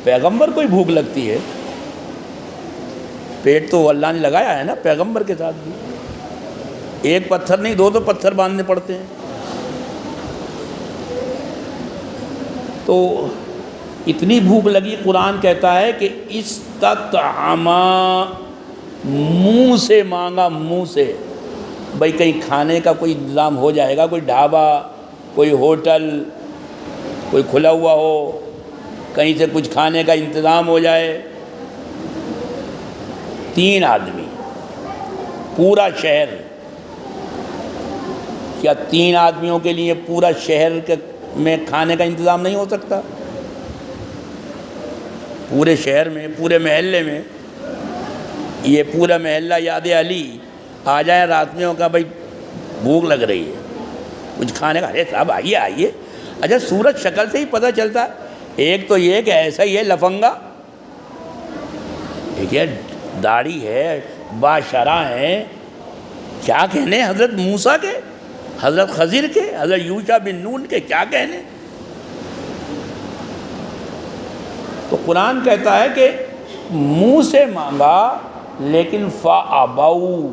Speaker 2: پیغمبر کو ہی بھوک لگتی ہے، پیٹ تو اللہ نے لگایا ہے نا پیغمبر کے ساتھ بھی، ایک پتھر نہیں 2 پتھر باندھنے پڑتے ہیں۔ تو اتنی بھوک لگی، قرآن کہتا ہے کہ استطعما، منہ سے مانگا، منہ سے، بھئی کہیں کھانے کا کوئی انتظام ہو جائے گا، کوئی ڈھابا، کوئی ہوٹل، کوئی کھلا ہوا ہو، کہیں سے کچھ کھانے کا انتظام ہو جائے۔ 3 آدمی، پورا شہر، کیا 3 آدمیوں کے لیے پورا شہر میں کھانے کا انتظام نہیں ہو سکتا؟ پورے شہر میں، پورے محلے میں، یہ پورا محلہ یاد علی آ جائیں رات میں، کا بھائی بھوک لگ رہی ہے کچھ کھانے کا، ارے صاحب آئیے۔ اچھا صورت شکل سے ہی پتہ چلتا ہے، ایک تو یہ کہ ایسا ہی ہے لفنگا، ایک ہے داڑھی ہے، باشرہ ہیں، کیا کہنے حضرت موسیٰ کے، حضرت خضر کے، حضرت یوشع بن نون کے، کیا کہنے۔ تو قرآن کہتا ہے کہ منہ سے مانگا لیکن فَأَبَوْا،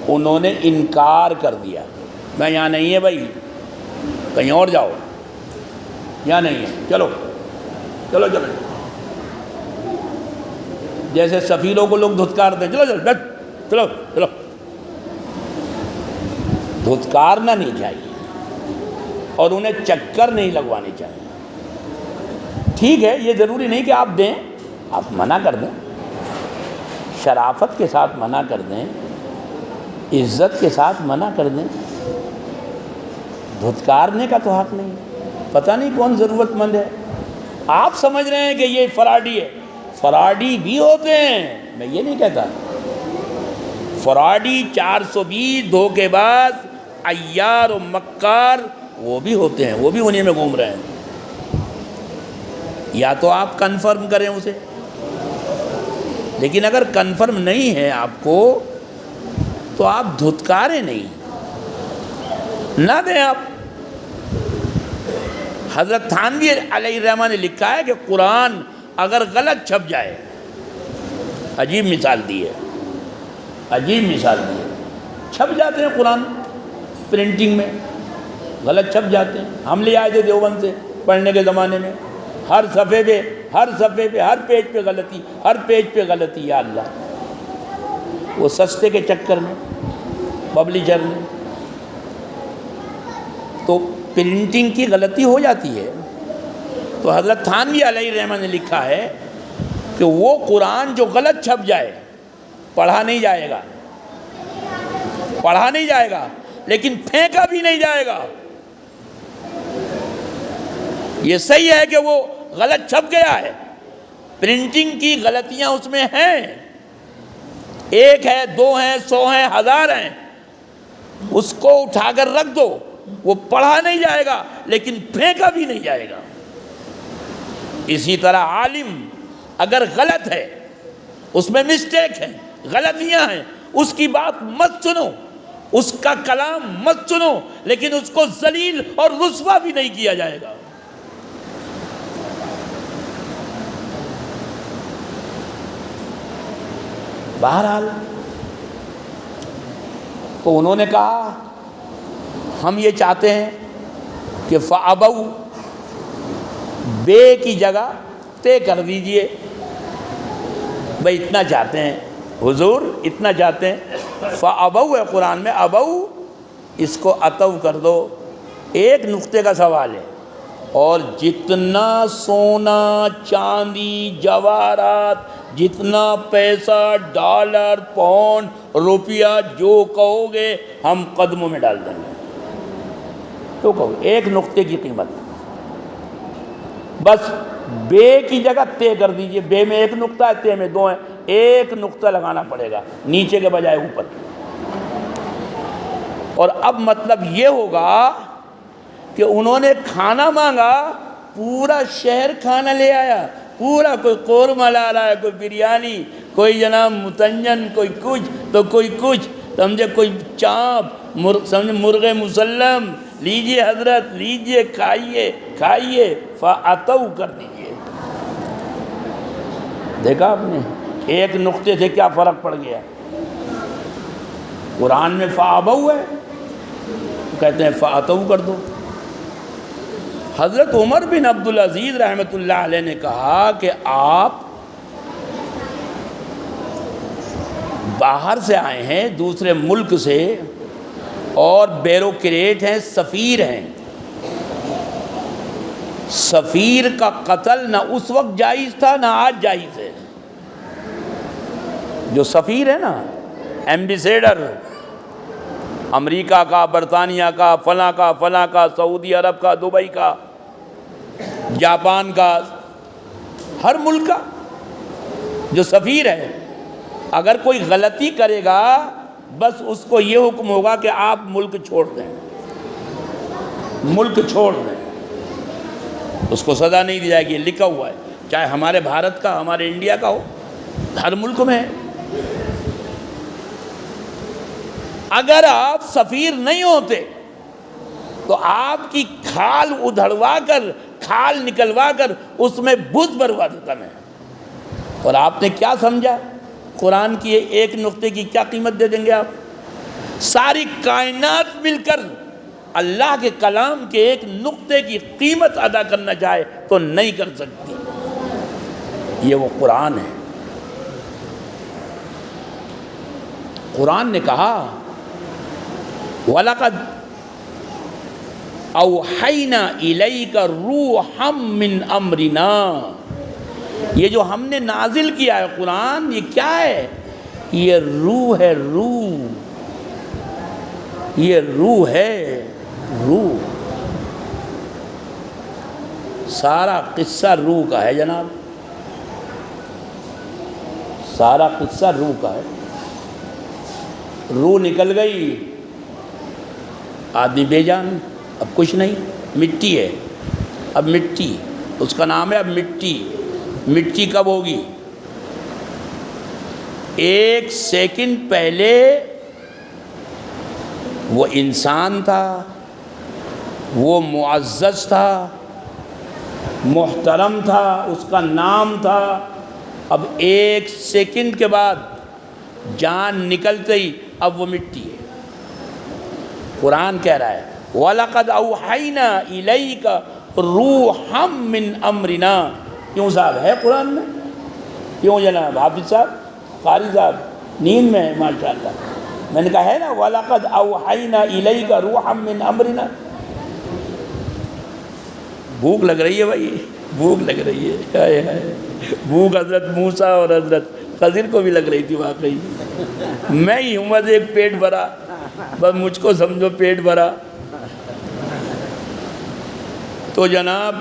Speaker 2: انہوں نے انکار کر دیا، میں یہاں نہیں ہے بھائی، کہیں اور جاؤ، یہاں نہیں ہے، چلو۔ جیسے سفیروں کو لوگ دھتکارتے ہیں، چلو۔ دھتکارنا نہیں چاہیے اور انہیں چکر نہیں لگوانے چاہیے۔ ٹھیک ہے، یہ ضروری نہیں کہ آپ دیں، آپ منع کر دیں، شرافت کے ساتھ منع کر دیں، عزت کے ساتھ منع کر دیں، دھتکارنے کا تو حق نہیں ہے۔ پتہ نہیں کون ضرورت مند ہے، آپ سمجھ رہے ہیں کہ یہ فراڈی ہے، فراڈی بھی ہوتے ہیں، میں یہ نہیں کہتا، فراڈی 420 دھوکے باز عیار و مکار وہ بھی ہوتے ہیں، وہ بھی انہیں میں گھوم رہے ہیں۔ یا تو آپ کنفرم کریں اسے، لیکن اگر کنفرم نہیں ہے آپ کو تو آپ دھتکاریں نہیں، نہ دیں آپ۔ حضرت تھانوی علیہ الرحمہ نے لکھا ہے کہ قرآن اگر غلط چھپ جائے، عجیب مثال دی ہے، چھپ جاتے ہیں قرآن پرنٹنگ میں، غلط چھپ جاتے ہیں۔ ہم لے آئے تھے دیوبند سے پڑھنے کے زمانے میں، ہر صفحے پہ ہر پیج پہ غلطی، یا اللہ، وہ سستے کے چکر میں پبلشر نے، تو پرنٹنگ کی غلطی ہو جاتی ہے۔ تو حضرت تھانوی علیہ الرحمہ نے لکھا ہے کہ وہ قرآن جو غلط چھپ جائے پڑھا نہیں جائے گا لیکن پھینکا بھی نہیں جائے گا۔ یہ صحیح ہے کہ وہ غلط چھپ گیا ہے، پرنٹنگ کی غلطیاں اس میں ہیں، 1 ہے 2 ہیں 100 ہیں 1000 ہیں، اس کو اٹھا کر رکھ دو، وہ پڑھا نہیں جائے گا لیکن پھینکا بھی نہیں جائے گا۔ اسی طرح عالم اگر غلط ہے، اس میں مسٹیک ہے، غلطیاں ہیں، اس کی بات مت سنو، اس کا کلام مت سنو، لیکن اس کو ذلیل اور رسوا بھی نہیں کیا جائے گا۔ بہرحال تو انہوں نے کہا ہم یہ چاہتے ہیں کہ فَأَبَوْا، بے کی جگہ تے کر دیجئے، بھئی اتنا چاہتے ہیں حضور، اتنا چاہتے ہیں۔ فَأَبَوْا ہے قرآن میں، ابو اس کو عطو کر دو، ایک نقطے کا سوال ہے، اور جتنا سونا چاندی جواہرات، جتنا پیسہ ڈالر پاؤنڈ روپیہ جو کہو گے ہم قدموں میں ڈال دیں گے، تو کہو ایک نقطے کی قیمت، بس بے کی جگہ تے کر دیجئے، بے میں ایک نقطہ ہے، تے میں دو ہیں، ایک نقطہ لگانا پڑے گا نیچے کے بجائے اوپر۔ اور اب مطلب یہ ہوگا کہ انہوں نے کھانا مانگا، پورا شہر کھانا لے آیا، پورا، کوئی قورمہ لا رہا ہے، کوئی بریانی، کوئی جناب متنجن، کوئی کچھ تو کوئی کچھ، سمجھے کوئی چانپ، سمجھے مرغ مسلم، لیجئے حضرت لیجئے، کھائیے کھائیے، فَأَتَوْا کر دیجئے۔ دیکھا آپ نے ایک نقطے سے کیا فرق پڑ گیا؟ قرآن میں فَأَبَوْا ہے، کہتے ہیں فَأَتَوْا کر دو۔ حضرت عمر بن عبدالعزیز رحمۃ اللہ علیہ نے کہا کہ آپ باہر سے آئے ہیں، دوسرے ملک سے، اور بیوروکریٹ ہیں، سفیر ہیں، سفیر کا قتل نہ اس وقت جائز تھا نہ آج جائز ہے۔ جو سفیر ہے نا، ایمبیسیڈر، امریکہ کا، برطانیہ کا، فلاں کا فلاں کا، سعودی عرب کا، دبئی کا، جاپان کا، ہر ملک کا جو سفیر ہے، اگر کوئی غلطی کرے گا بس اس کو یہ حکم ہوگا کہ آپ ملک چھوڑ دیں، ملک چھوڑ دیں، اس کو سزا نہیں دی جائے گی، لکھا ہوا ہے، چاہے ہمارے بھارت کا، ہمارے انڈیا کا ہو، ہر ملک میں ہے۔ اگر آپ سفیر نہیں ہوتے تو آپ کی کھال ادھڑوا کر، کھال نکلوا کر اس میں بت بروا دیتا میں۔ اور آپ نے کیا سمجھا؟ قرآن کی ایک نقطے کی کیا قیمت دے دیں گے آپ؟ ساری کائنات مل کر اللہ کے کلام کے ایک نقطے کی قیمت ادا کرنا چاہے تو نہیں کر سکتی۔ یہ وہ قرآن ہے۔ قرآن نے کہا وَلَقَدْ أَوْحَيْنَا إِلَيْكَ رُوحًا مِّنْ أَمْرِنَا، یہ جو ہم نے نازل کیا ہے قرآن، یہ کیا ہے؟ یہ روح ہے، روح، یہ روح ہے، روح۔ سارا قصہ روح کا ہے جناب، سارا قصہ روح کا ہے۔ روح نکل گئی، آدمی بے جان، اب کچھ نہیں، مٹی ہے، اب مٹی، اس کا نام ہے اب مٹی۔ مٹی کب ہوگی؟ ایک سیکنڈ پہلے وہ انسان تھا، وہ معزز تھا، محترم تھا، اس کا نام تھا، اب ایک سیکنڈ کے بعد جان نکلتے ہی اب وہ مٹی ہے۔ قرآن کہہ رہا ہے وَلَقَدْ أَوْحَيْنَا إِلَيْكَ رُوحًا مِّنْ أَمْرِنَا۔ کیوں صاحب ہے قرآن میں؟ کیوں جناب حافظ صاحب، قاری صاحب نیند میں ہے ماشاءاللہ؟ میں نے کہا ہے نا وَلَقَدْ أَوْحَيْنَا إِلَيْكَ رُوحًا مِّنْ أَمْرِنَا۔ بھوک لگ رہی ہے بھائی، بھوک لگ رہی ہے، ہائے ہائے، بھوک حضرت موسیٰ اور حضرت خضر کو بھی لگ رہی تھی واقعی۔ میں ہی ہوں بس ایک پیٹ بھرا، بس مجھ کو سمجھو پیٹ بھرا۔ تو جناب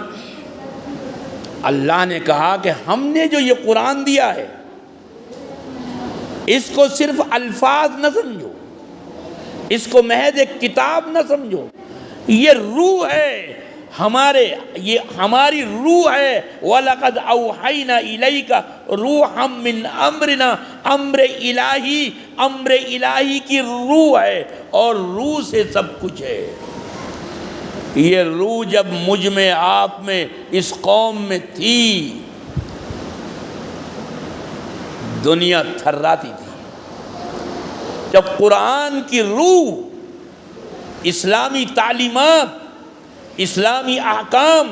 Speaker 2: اللہ نے کہا کہ ہم نے جو یہ قرآن دیا ہے اس کو صرف الفاظ نہ سمجھو، اس کو محض ایک کتاب نہ سمجھو، یہ روح ہے، یہ ہماری روح ہے. وَلَقَدْ أَوْحَيْنَا إِلَيْكَ رُوحًا مِّنْ أَمْرِنَا. امر الہی کی روح ہے اور روح سے سب کچھ ہے. یہ روح جب مجھ میں، آپ میں، اس قوم میں تھی، دنیا تھراتی تھی. جب قرآن کی روح، اسلامی تعلیمات، اسلامی احکام،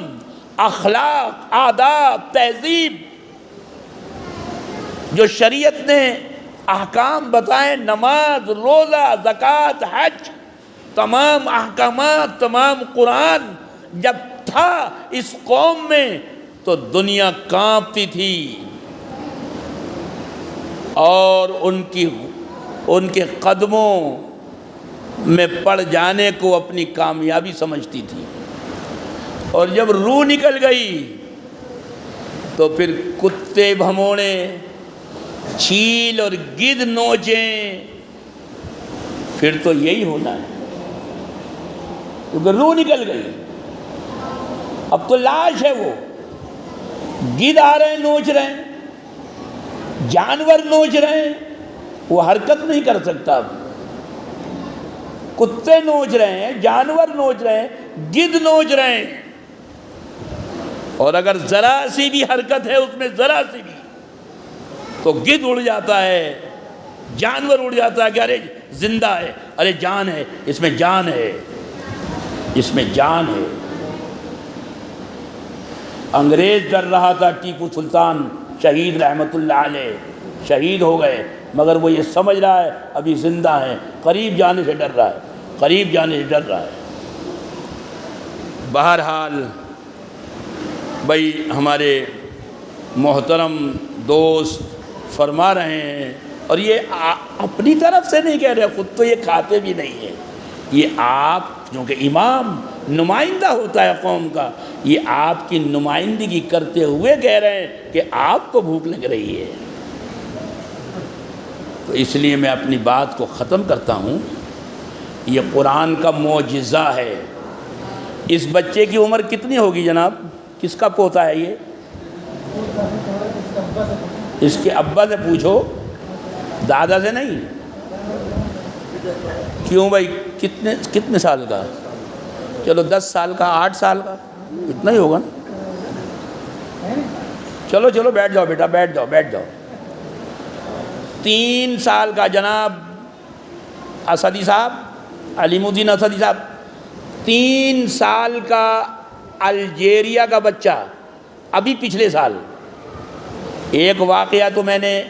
Speaker 2: اخلاق، آداب، تہذیب، جو شریعت نے احکام بتائے، نماز، روزہ، زکوٰۃ، حج، تمام احکامات، تمام قرآن جب تھا اس قوم میں تو دنیا کانپتی تھی اور ان کے قدموں میں پڑ جانے کو اپنی کامیابی سمجھتی تھی. اور جب روح نکل گئی تو پھر کتے بھموڑے، چھیل اور گدھ نوچیں، پھر تو یہی ہونا ہے. کیونکہ روح نکل گئی، اب تو لاش ہے. وہ گدھ آ رہے ہیں، نوچ رہے ہیں، جانور نوچ رہے ہیں، وہ حرکت نہیں کر سکتا. اب کتے نوچ رہے ہیں، جانور نوچ رہے ہیں، گدھ نوچ رہے ہیں. اور اگر ذرا سی بھی حرکت ہے اس میں، ذرا سی بھی، تو گدھ اڑ جاتا ہے، جانور اڑ جاتا ہے کہ ارے زندہ ہے، ارے جان ہے، اس میں جان ہے، اس میں جان ہے. انگریز ڈر رہا تھا، ٹیپو سلطان شہید رحمت اللہ علیہ شہید ہو گئے، مگر وہ یہ سمجھ رہا ہے ابھی زندہ ہے، قریب جانے سے ڈر رہا ہے، قریب جانے سے ڈر رہا ہے. بہرحال بھائی ہمارے محترم دوست فرما رہے ہیں، اور یہ اپنی طرف سے نہیں کہہ رہے، خود تو یہ کھاتے بھی نہیں ہیں. یہ آپ کیونکہ امام نمائندہ ہوتا ہے قوم کا، یہ آپ کی نمائندگی کرتے ہوئے کہہ رہے ہیں کہ آپ کو بھوک لگ رہی ہے. تو اس لیے میں اپنی بات کو ختم کرتا ہوں. یہ قرآن کا معجزہ ہے. اس بچے کی عمر کتنی ہوگی جناب؟ کس کا پوتا ہے یہ؟ اس کے ابا سے پوچھو، دادا سے نہیں. کیوں بھائی؟ کتنے سال کا؟ چلو 10 سال کا، 8 سال کا، اتنا ہی ہوگا نا. چلو بیٹھ جاؤ بیٹا، بیٹھ جاؤ. 3 سال کا جناب اسدی صاحب، علیم الدین اسدی صاحب، 3 سال کا الجیریا کا بچہ، ابھی پچھلے سال. ایک واقعہ تو میں نے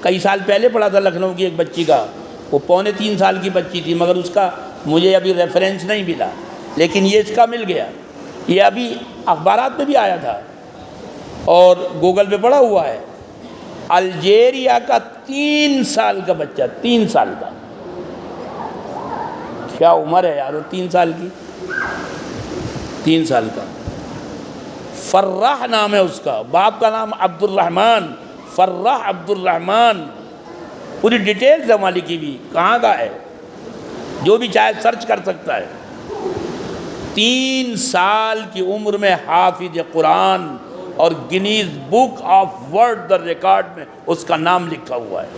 Speaker 2: کئی سال پہلے پڑھا تھا لکھنؤ کی ایک بچی کا، وہ 2.25 سال کی بچی تھی، مگر اس کا مجھے ابھی ریفرنس نہیں ملا، لیکن یہ اس کا مل گیا. یہ ابھی اخبارات میں بھی آیا تھا اور گوگل پہ پڑھا ہوا ہے. الجیریا کا 3 سال کا بچہ، 3 سال کا. کیا عمر ہے یار وہ 3 سال کی؟ 3 سال کا. فرح نام ہے اس کا، باپ کا نام عبد الرحمن، فرح عبد الرحمن. پوری ڈیٹیل سے ہماری لکھی ہوئی، کہاں کا ہے، جو بھی چاہے سرچ کر سکتا ہے. 3 سال کی عمر میں حافظ قرآن، اور Guinness book of world the record میں اس کا نام لکھا ہوا ہے.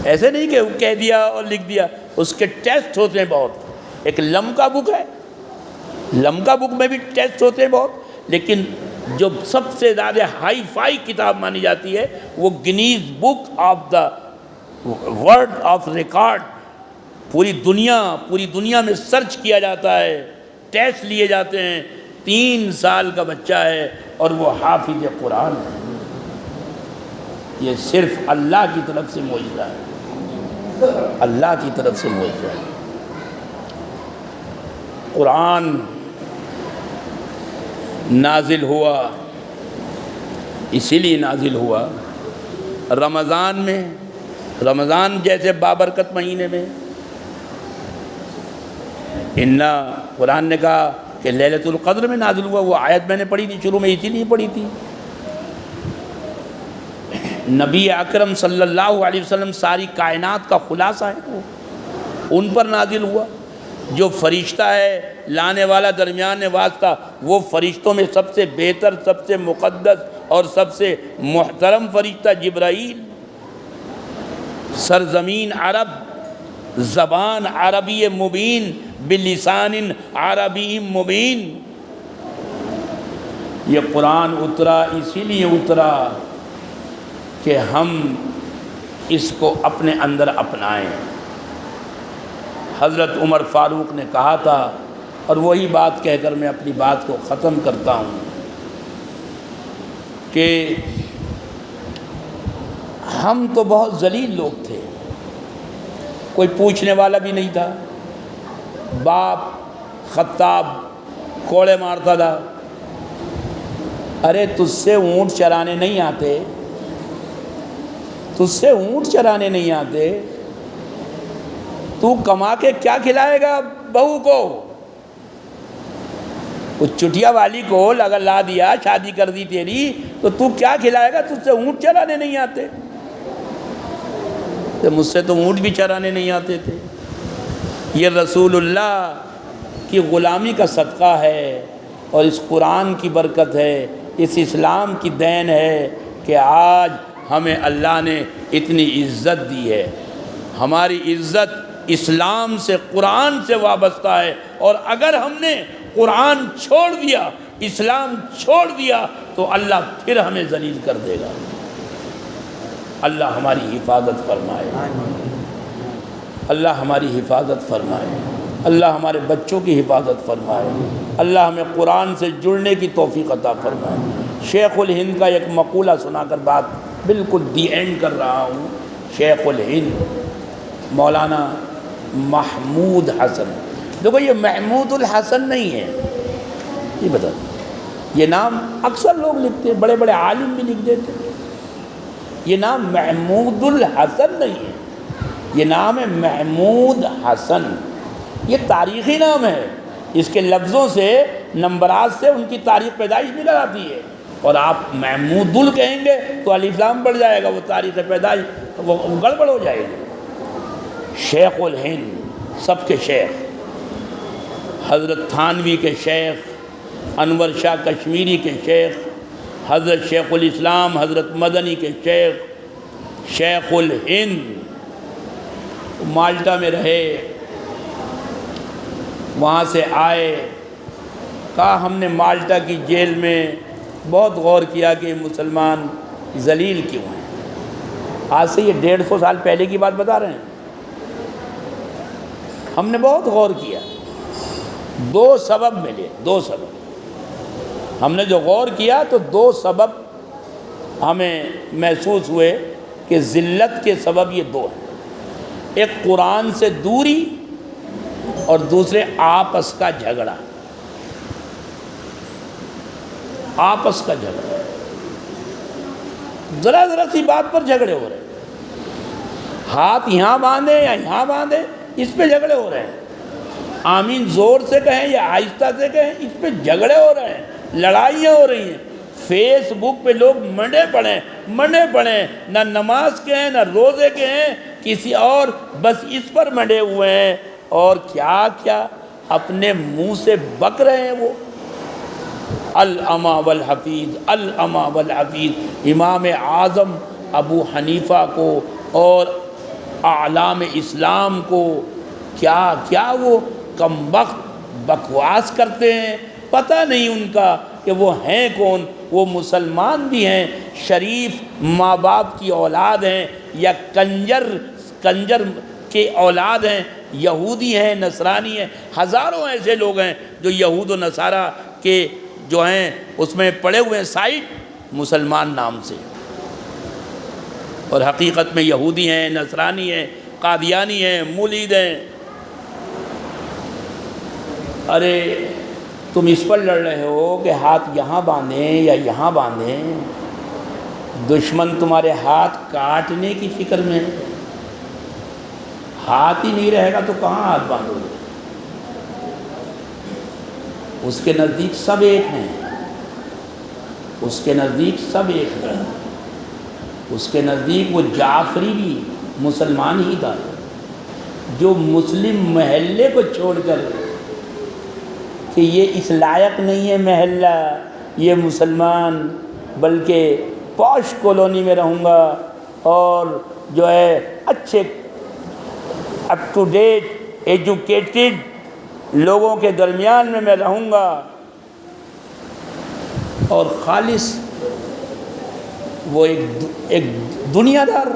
Speaker 2: ایسے نہیں کہ کہہ دیا اور لکھ دیا، اس کے ٹیسٹ ہوتے ہیں بہت. ایک لمکا بک ہے، لمکا بک میں بھی ٹیسٹ ہوتے ہیں بہت، لیکن جو سب سے زیادہ ہائی فائی کتاب مانی جاتی ہے وہ Guinness book of the world of record. پوری دنیا میں سرچ کیا جاتا ہے، ٹیسٹ لیے جاتے ہیں. 3 سال کا بچہ ہے اور وہ حافظ قرآن ہے. یہ صرف اللہ کی طرف سے معجزہ ہے، اللہ کی طرف سے معجزہ ہے. قرآن نازل ہوا، اسی لیے نازل ہوا رمضان میں، رمضان جیسے بابرکت مہینے میں. قرآن نے کہا کہ لیلۃ القدر میں نازل ہوا. وہ آیت میں نے پڑھی تھی شروع میں، اسی لیے پڑھی تھی. نبی اکرم صلی اللہ علیہ وسلم ساری کائنات کا خلاصہ ہے، وہ ان پر نازل ہوا. جو فرشتہ ہے لانے والا درمیان واسطہ، وہ فرشتوں میں سب سے بہتر، سب سے مقدس اور سب سے محترم فرشتہ جبرائیل، سرزمین عرب، زبان عربی مبین، بلسان عربی مبین۔ یہ قرآن اترا اسی لیے اترا کہ ہم اس کو اپنے اندر اپنائیں۔ حضرت عمر فاروق نے کہا تھا، اور وہی بات کہہ کر میں اپنی بات کو ختم کرتا ہوں، کہ ہم تو بہت ذلیل لوگ تھے، کوئی پوچھنے والا بھی نہیں تھا، باپ خطاب کوڑے مارتا تھا، ارے تجھ سے اونٹ چرانے نہیں آتے، تجھ سے اونٹ چرانے نہیں آتے، تو کما کے کیا کھلائے گا بہو کو؟ اس چٹیا والی کو اگر لا دیا، شادی کر دی تیری، تو کیا کھلائے گا؟ تجھ سے اونٹ چرانے نہیں آتے۔ تو مجھ سے تو اونٹ بھی چرانے نہیں آتے تھے۔ یہ رسول اللہ کی غلامی کا صدقہ ہے، اور اس قرآن کی برکت ہے، اس اسلام کی دین ہے کہ آج ہمیں اللہ نے اتنی عزت دی ہے۔ ہماری عزت اسلام سے، قرآن سے وابستہ ہے، اور اگر ہم نے قرآن چھوڑ دیا، اسلام چھوڑ دیا، تو اللہ پھر ہمیں ذلیل کر دے گا۔ اللہ ہماری حفاظت فرمائے، اللہ ہماری حفاظت فرمائے، اللہ ہمارے بچوں کی حفاظت فرمائے، اللہ ہمیں قرآن سے جڑنے کی توفیق عطا فرمائے۔ شیخ الہند کا ایک مقولہ سنا کر بات بالکل دی اینڈ کر رہا ہوں۔ شیخ الہند مولانا محمود حسن، دیکھو یہ محمود الحسن نہیں ہے، یہ بتا، یہ نام اکثر لوگ لکھتے ہیں، بڑے بڑے عالم بھی لکھ دیتے ہیں، یہ نام محمود الحسن نہیں ہے، یہ نام ہے محمود حسن۔ یہ تاریخی نام ہے، اس کے لفظوں سے، نمبرات سے ان کی تاریخ پیدائش نکل آتی ہے، اور آپ محمود ال کہیں گے تو الف لام پڑ جائے گا، وہ تاریخ پیدائش وہ گڑبڑ ہو جائے گی۔ شیخ الہند سب کے شیخ، حضرت تھانوی کے شیخ، انور شاہ کشمیری کے شیخ، حضرت شیخ الاسلام حضرت مدنی کے شیخ، شیخ الہند مالٹا میں رہے، وہاں سے آئے، کہا ہم نے مالٹا کی جیل میں بہت غور کیا کہ مسلمان ذلیل کیوں ہیں۔ آج سے یہ 150 سال پہلے کی بات بتا رہے ہیں، ہم نے بہت غور کیا، 2 سبب ملے، 2 سبب ہم نے جو غور کیا، تو 2 سبب ہمیں محسوس ہوئے کہ ذلت کے سبب یہ 2 ہیں، ایک قرآن سے دوری اور دوسرے آپس کا جھگڑا، آپس کا جھگڑا، ذرا ذرا سی بات پر جھگڑے ہو رہے ہیں، ہاتھ یہاں باندھے یا یہاں باندھے، اس پہ جھگڑے ہو رہے ہیں، آمین زور سے کہیں یا آہستہ سے کہیں، اس پہ جھگڑے ہو رہے ہیں، لڑائیاں ہو رہی ہیں۔ فیس بک پہ لوگ منڈے پڑے، نہ نماز کے ہیں نہ روزے کے ہیں، کسی اور بس اس پر منڈے ہوئے ہیں، اور کیا کیا اپنے منہ سے بک رہے ہیں وہ۔ العما والحفیظ، العما والحفیظ، امام اعظم ابو حنیفہ کو اور اعلام اسلام کو کیا کیا وہ کمبخت بکواس کرتے ہیں، پتہ نہیں ان کا کہ وہ ہیں کون۔ وہ مسلمان بھی ہیں، شریف ماں باپ کی اولاد ہیں، یا کنجر کے اولاد ہیں، یہودی ہیں، نصرانی ہیں، ہزاروں ایسے لوگ ہیں جو یہود و نصارہ کے جو ہیں اس میں پڑے ہوئے ہیں سائٹ مسلمان نام سے، اور حقیقت میں یہودی ہیں، نصرانی ہیں، قادیانی ہیں، مولید ہیں۔ ارے تم اس پر لڑ رہے ہو کہ ہاتھ یہاں باندھیں یا یہاں باندھیں، دشمن تمہارے ہاتھ کاٹنے کی فکر میں ہے، ہاتھ ہی نہیں رہے گا تو کہاں ہاتھ باندھو گے؟ اس کے نزدیک سب ایک ہیں، اس کے نزدیک سب ایک ہیں، اس کے نزدیک وہ جعفری بھی مسلمان ہی تھا، جو مسلم محلے کو چھوڑ کر کہ یہ اس لائق نہیں ہے محلہ، یہ مسلمان، بلکہ پوش کالونی میں رہوں گا اور جو ہے اچھے اپ ٹو ڈیٹ ایجوکیٹڈ لوگوں کے درمیان میں رہوں گا، اور خالص وہ ایک دنیا دار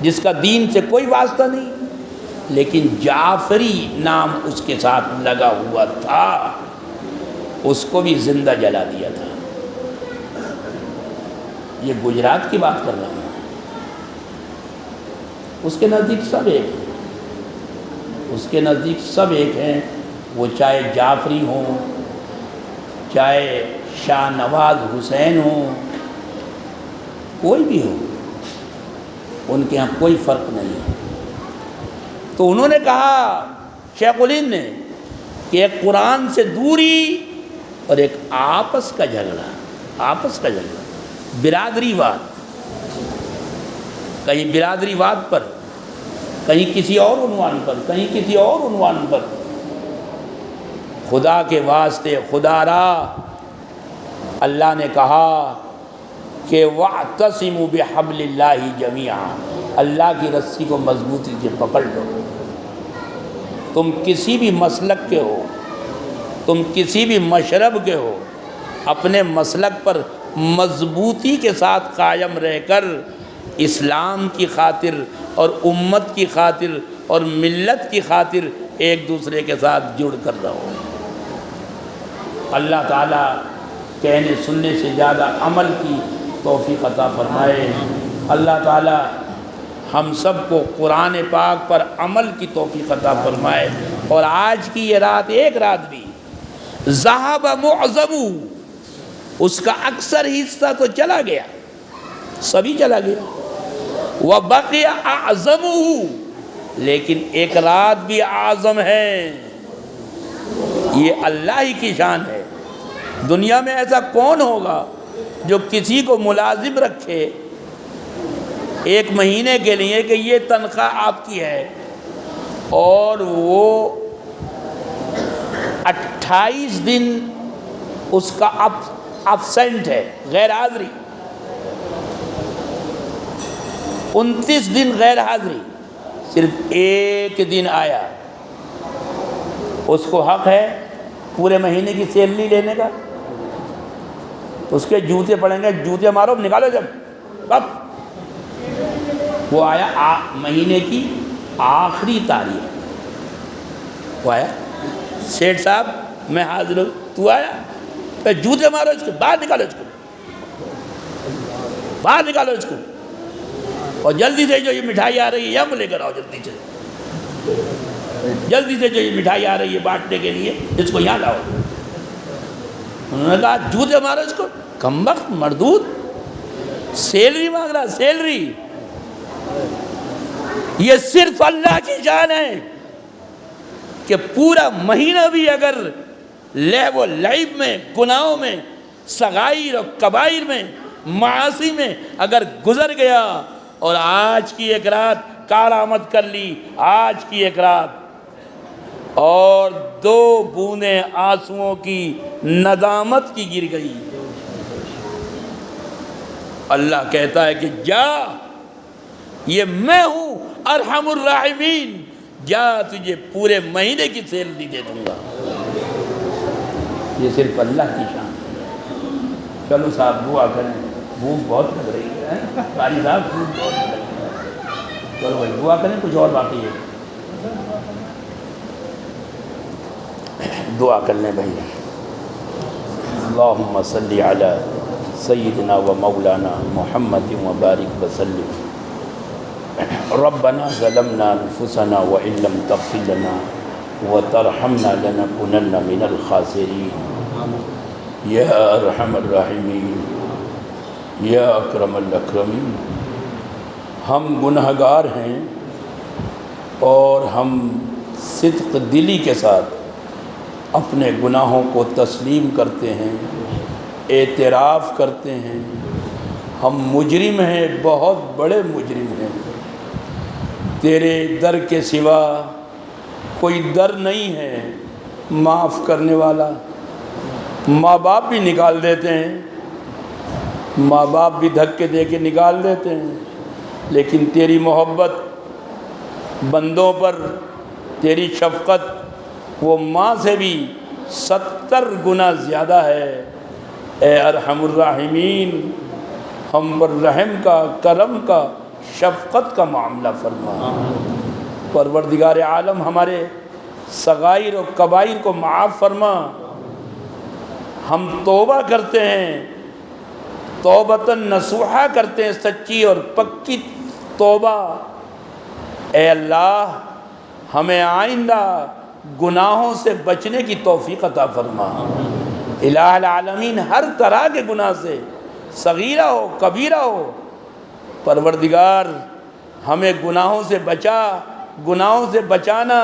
Speaker 2: جس کا دین سے کوئی واسطہ نہیں، لیکن جعفری نام اس کے ساتھ لگا ہوا تھا، اس کو بھی زندہ جلا دیا تھا۔ یہ گجرات کی بات کر رہا ہوں، اس کے نزدیک سب ایک ہیں، اس کے نزدیک سب ایک ہیں، وہ چاہے جعفری ہوں، چاہے شاہ نواز حسین ہوں، کوئی بھی ہو، ان کے ہاں کوئی فرق نہیں ہے۔ تو انہوں نے کہا شیخ الہند نے کہ ایک قرآن سے دوری اور ایک آپس کا جھگڑا، برادری واد، کہیں برادری واد پر، کہیں کسی اور عنوان پر، کہیں کسی اور عنوان پر۔ خدا کے واسطے خدا را اللہ نے کہا کہ وَاعْتَصِمُوا بِحَبْلِ اللَّهِ جَمِيعًا، اللہ کی رسی کو مضبوطی سے پکڑ لو۔ تم کسی بھی مسلک کے ہو، تم کسی بھی مشرب کے ہو، اپنے مسلک پر مضبوطی کے ساتھ قائم رہ کر اسلام کی خاطر اور امت کی خاطر اور ملت کی خاطر ایک دوسرے کے ساتھ جڑ کر رہو۔ اللہ تعالیٰ کہنے سننے سے زیادہ عمل کی توفیق عطا فرمائے۔ اللہ تعالیٰ ہم سب کو قرآن پاک پر عمل کی توفیق عطا فرمائے، اور آج کی یہ رات، ایک رات بھی ذہب معظم، اس کا اکثر حصہ تو چلا گیا، سبھی چلا گیا، وبقی اعظم، لیکن ایک رات بھی اعظم ہے، یہ اللہ ہی کی شان ہے۔ دنیا میں ایسا کون ہوگا جو کسی کو ملازم رکھے ایک مہینے کے لیے کہ یہ تنخواہ آپ کی ہے، اور وہ 28 دن اس کا ابسینٹ ہے، غیر حاضری، 29 دن غیر حاضری، صرف ایک دن آیا، اس کو حق ہے پورے مہینے کی سیلری لینے کا؟ اس کے جوتے پڑیں گے، جوتے مارو نکالو، جب اب وہ آیا مہینے کی آخری تاریخ، وہ آیا، سیٹھ صاحب میں حاضر ہوں، تو آیا، پھر جوتے مارو اس کو، باہر نکالو اس کو، باہر نکالو اس کو، اور جلدی سے جو یہ مٹھائی آ رہی ہے یہاں لے کر آؤ، جلدی سے جلدی سے جو یہ مٹھائی آ رہی ہے بانٹنے کے لیے اس کو یہاں لاؤ۔ انہوں نے کہا جوتے مارو اس کو، کمبخت مردود، سیلری مانگ رہا، سیلری۔ یہ صرف اللہ کی جان ہے کہ پورا مہینہ بھی اگر لہو و لعب میں، گناہوں میں، صغائر اور کبائر میں، معاصی میں اگر گزر گیا، اور آج کی ایک رات کارآمد کر لی، آج کی ایک رات، اور 2 بوندیں آنسوؤں کی ندامت کی گر گئی، اللہ کہتا ہے کہ جا، یہ میں ہوں ارحم الراحمین، جا تجھے پورے مہینے کی سیلری دے دوں گا۔ یہ صرف اللہ کی شان ہے۔ چلو صاحب دعا کریں، بھوک بہت لگ رہی ہے، قاری صاحب بھوک بہت لگ رہی ہے، چلو بھائی دعا کریں، کچھ اور باقی ہے، دعا کر لیں بھائی۔ اللہم صلی علی سیدنا و مولانا محمد و بارک وسلم۔ ربنا ظلمنا انفسنا وان لم تغفر لنا وترحمنا لنكونن من الخاسرین، یا ارحم الراحمین، یا اکرم الاکرمین۔ ہم گنہگار ہیں، اور ہم صدق دلی کے ساتھ اپنے گناہوں کو تسلیم کرتے ہیں، اعتراف کرتے ہیں، ہم مجرم ہیں، بہت بڑے مجرم ہیں، تیرے در کے سوا کوئی در نہیں ہے معاف کرنے والا۔ ماں باپ بھی نکال دیتے ہیں، ماں باپ بھی دھکے دے کے نکال دیتے ہیں، لیکن تیری محبت بندوں پر، تیری شفقت وہ ماں سے بھی 70 گنا زیادہ ہے۔ اے ارحم الراحمین، ہم پر رحم کا، کرم کا، شفقت کا معاملہ فرما۔ پروردگار عالم ہمارے صغائر و کبائر کو معاف فرما۔ ہم توبہ کرتے ہیں، توبۃ نصوحہ کرتے ہیں، سچی اور پکی توبہ۔ اے اللہ ہمیں آئندہ گناہوں سے بچنے کی توفیق عطا فرما۔ الہ العالمین، ہر طرح کے گناہ سے، صغیرہ ہو کبیرہ ہو، پروردگار ہمیں گناہوں سے بچا۔ گناہوں سے بچانا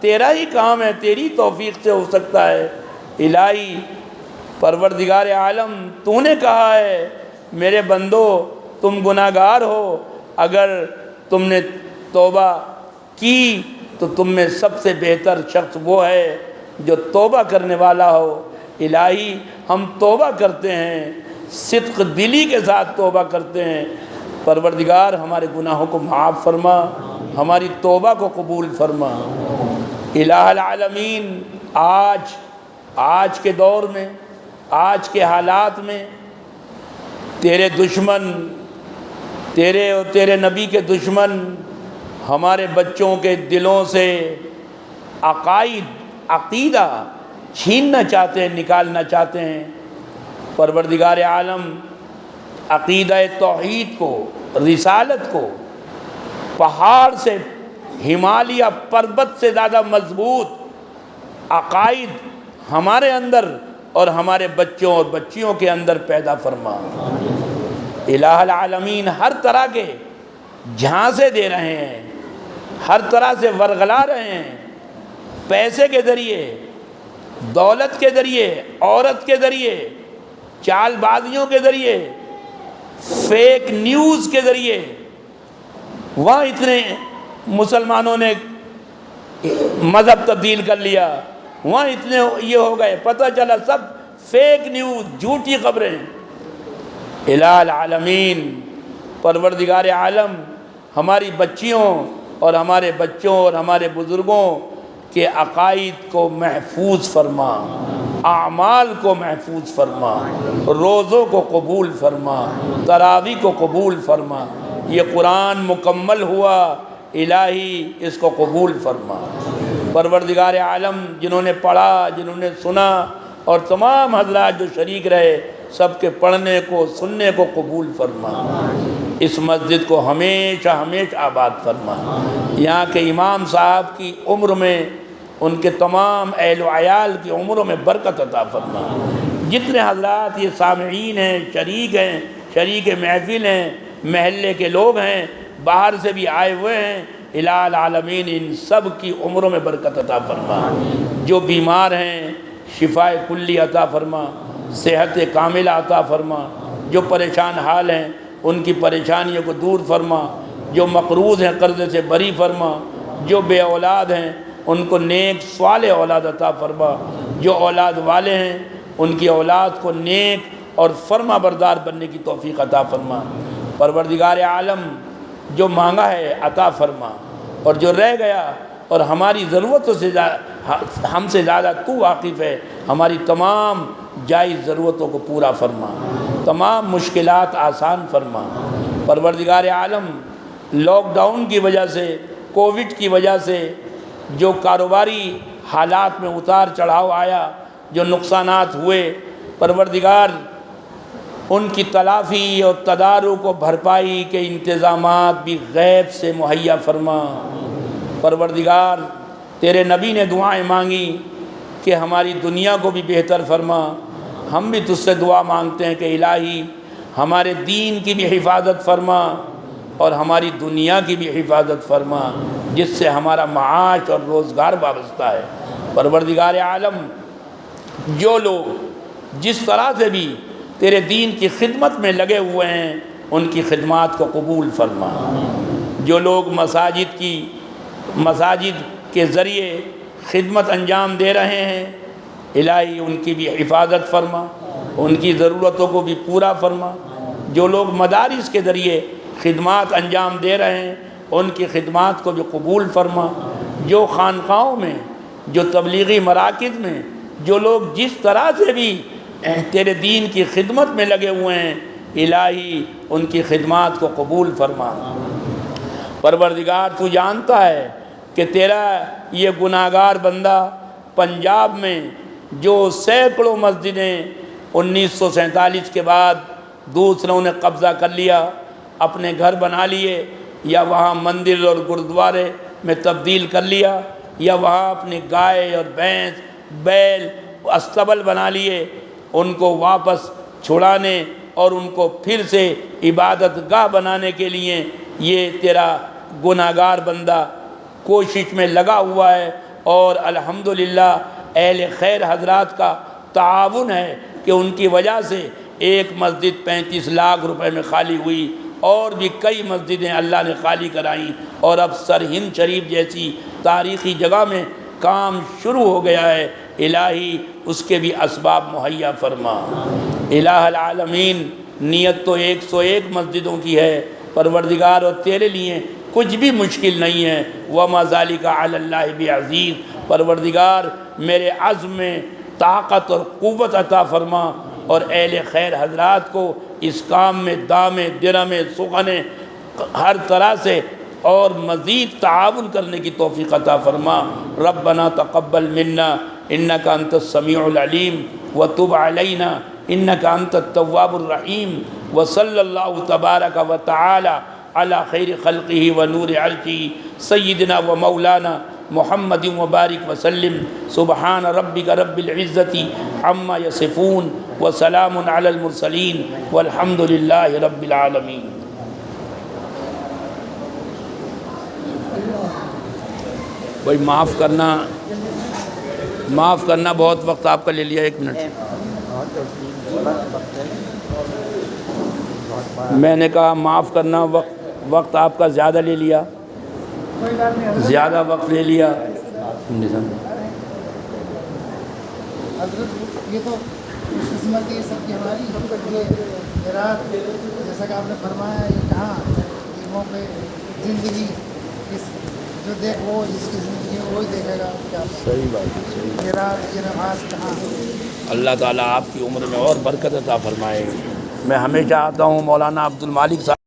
Speaker 2: تیرا ہی کام ہے، تیری توفیق سے ہو سکتا ہے۔ الہی پروردگار عالم، تو نے کہا ہے میرے بندو تم گناہگار ہو، اگر تم نے توبہ کی تو تم میں سب سے بہتر شخص وہ ہے جو توبہ کرنے والا ہو۔ الہی ہم توبہ کرتے ہیں، صدق دلی کے ساتھ توبہ کرتے ہیں۔ پروردگار ہمارے گناہوں کو معاف فرما، ہماری توبہ کو قبول فرما۔ الہ العالمین، آج کے دور میں، آج کے حالات میں تیرے دشمن، تیرے اور تیرے نبی کے دشمن ہمارے بچوں کے دلوں سے عقیدہ چھیننا چاہتے ہیں، نکالنا چاہتے ہیں۔ پروردگار عالم عقیدہ توحید کو، رسالت کو پہاڑ سے، ہمالیہ پربت سے زیادہ مضبوط عقائد ہمارے اندر اور ہمارے بچوں اور بچیوں کے اندر پیدا فرما۔ الہ العالمین، ہر طرح کے جھانسے دے رہے ہیں، ہر طرح سے ورغلا رہے ہیں، پیسے کے ذریعے، دولت کے ذریعے، عورت کے ذریعے، چال بازیوں کے ذریعے، فیک نیوز کے ذریعے۔ وہاں اتنے مسلمانوں نے مذہب تبدیل کر لیا، وہاں اتنے یہ ہو گئے، پتہ چلا سب فیک نیوز، جھوٹی خبریں۔ الہ العالمین، پروردگار عالم ہماری بچیوں اور ہمارے بچوں اور ہمارے بزرگوں کے عقائد کو محفوظ فرما، اعمال کو محفوظ فرما، روزوں کو قبول فرما، تراویح کو قبول فرما۔ یہ قرآن مکمل ہوا، الہی اس کو قبول فرما۔ پروردگار عالم، جنہوں نے پڑھا، جنہوں نے سنا، اور تمام حضرات جو شریک رہے، سب کے پڑھنے کو، سننے کو قبول فرما۔ اس مسجد کو ہمیشہ ہمیشہ آباد فرما۔ یہاں کے امام صاحب کی عمر میں، ان کے تمام اہل و عیال کی عمروں میں برکت عطا فرما۔ جتنے حضرات یہ سامعین ہیں، شریک محفل ہیں، محلے کے لوگ ہیں، باہر سے بھی آئے ہوئے ہیں، الہ العالمین ان سب کی عمروں میں برکت عطا فرما۔ جو بیمار ہیں شفاء کلی عطا فرما، صحت کاملہ عطا فرما۔ جو پریشان حال ہیں ان کی پریشانیوں کو دور فرما۔ جو مقروض ہیں قرضے سے بری فرما۔ جو بے اولاد ہیں ان کو نیک صالح اولاد عطا فرما۔ جو اولاد والے ہیں ان کی اولاد کو نیک اور فرما بردار بننے کی توفیق عطا فرما۔ پروردگار عالم، جو مانگا ہے عطا فرما، اور جو رہ گیا اور ہماری ضرورتوں سے ہم سے زیادہ تو واقف ہے، ہماری تمام جائز ضرورتوں کو پورا فرما، تمام مشکلات آسان فرما۔ پروردگار عالم، لاک ڈاؤن کی وجہ سے، کووڈ کی وجہ سے جو کاروباری حالات میں اتار چڑھاؤ آیا، جو نقصانات ہوئے، پروردگار ان کی تلافی اور تدارک و بھرپائی کے انتظامات بھی غیب سے مہیا فرما۔ پروردگار، تیرے نبی نے دعائیں مانگی کہ ہماری دنیا کو بھی بہتر فرما۔ ہم بھی تجھ سے دعا مانگتے ہیں کہ الہی ہمارے دین کی بھی حفاظت فرما اور ہماری دنیا کی بھی حفاظت فرما، جس سے ہمارا معاش اور روزگار وابستہ ہے۔ پروردگار عالم، جو لوگ جس طرح سے بھی تیرے دین کی خدمت میں لگے ہوئے ہیں، ان کی خدمات کو قبول فرما۔ جو لوگ مساجد کے ذریعے خدمت انجام دے رہے ہیں، الہی ان کی بھی حفاظت فرما، ان کی ضرورتوں کو بھی پورا فرما۔ جو لوگ مدارس کے ذریعے خدمات انجام دے رہے ہیں، ان کی خدمات کو بھی قبول فرما۔ جو خانقاہوں میں، جو تبلیغی مراکز میں جو لوگ جس طرح سے بھی تیرے دین کی خدمت میں لگے ہوئے ہیں، الہی ان کی خدمات کو قبول فرما۔ پروردگار تو جانتا ہے کہ تیرا یہ گناہگار بندہ پنجاب میں جو سینکڑوں مسجدیں 1947 کے بعد دوسروں نے قبضہ کر لیا، اپنے گھر بنا لیے، یا وہاں مندر اور گردوارے میں تبدیل کر لیا، یا وہاں اپنی گائے اور بھینس، بیل، استبل بنا لیے، ان کو واپس چھڑانے اور ان کو پھر سے عبادت گاہ بنانے کے لیے یہ تیرا گناہگار بندہ کوشش میں لگا ہوا ہے۔ اور الحمدللہ اہل خیر حضرات کا تعاون ہے کہ ان کی وجہ سے ایک مسجد 35 لاکھ روپے میں خالی ہوئی، اور بھی کئی مسجدیں اللہ نے خالی کرائیں، اور اب سرہند شریف جیسی تاریخی جگہ میں کام شروع ہو گیا ہے۔ الہی اس کے بھی اسباب مہیا فرما۔ الہ العالمین، نیت تو 101 مسجدوں کی ہے پروردگار، اور تیرے لیے کچھ بھی مشکل نہیں ہے۔ وَمَا ذَلِكَ عَلَى اللَّهِ بِعَزِيزٍ، پروردگار میرے عزم میں طاقت اور قوت عطا فرما، اور اہل خیر حضرات کو اس کام میں دامے درہمے سخنے ہر طرح سے اور مزید تعاون کرنے کی توفیق عطا فرما۔ ربنا تقبل منا انک انت السمیع العلیم وتب علینا انک انت التواب الرحیم، وصلی اللہ تبارک و تعالی علی خیر خلقہ ونور عرشہ سیدنا و مولانا محمد وبارک وسلم۔ سبحان ربک رب العزت عما یصفون وسلام علی المرسلین والحمد للہ رب العالمین۔ بھائی معاف کرنا بہت وقت آپ کا لے لیا، 1 منٹ۔ میں نے کہا معاف کرنا، وقت آپ کا زیادہ لے لیا، زیادہ وقت لے لیا۔
Speaker 4: حضرت یہ تو قسمت یہ سب کی ہماری، یہ رات جیسا کہ آپ نے فرمایا، یہ کہاں یہ موقع زندگی جو دیکھ وہ جس کی زندگی ہے وہی دیکھے گا۔
Speaker 2: صحیح بات ہے،
Speaker 4: یہ رات یہ نماز کہاں؟
Speaker 2: اللہ تعالیٰ آپ کی عمر میں اور برکت عطا فرمائے۔ میں ہمیشہ آتا ہوں مولانا عبد المالک صاحب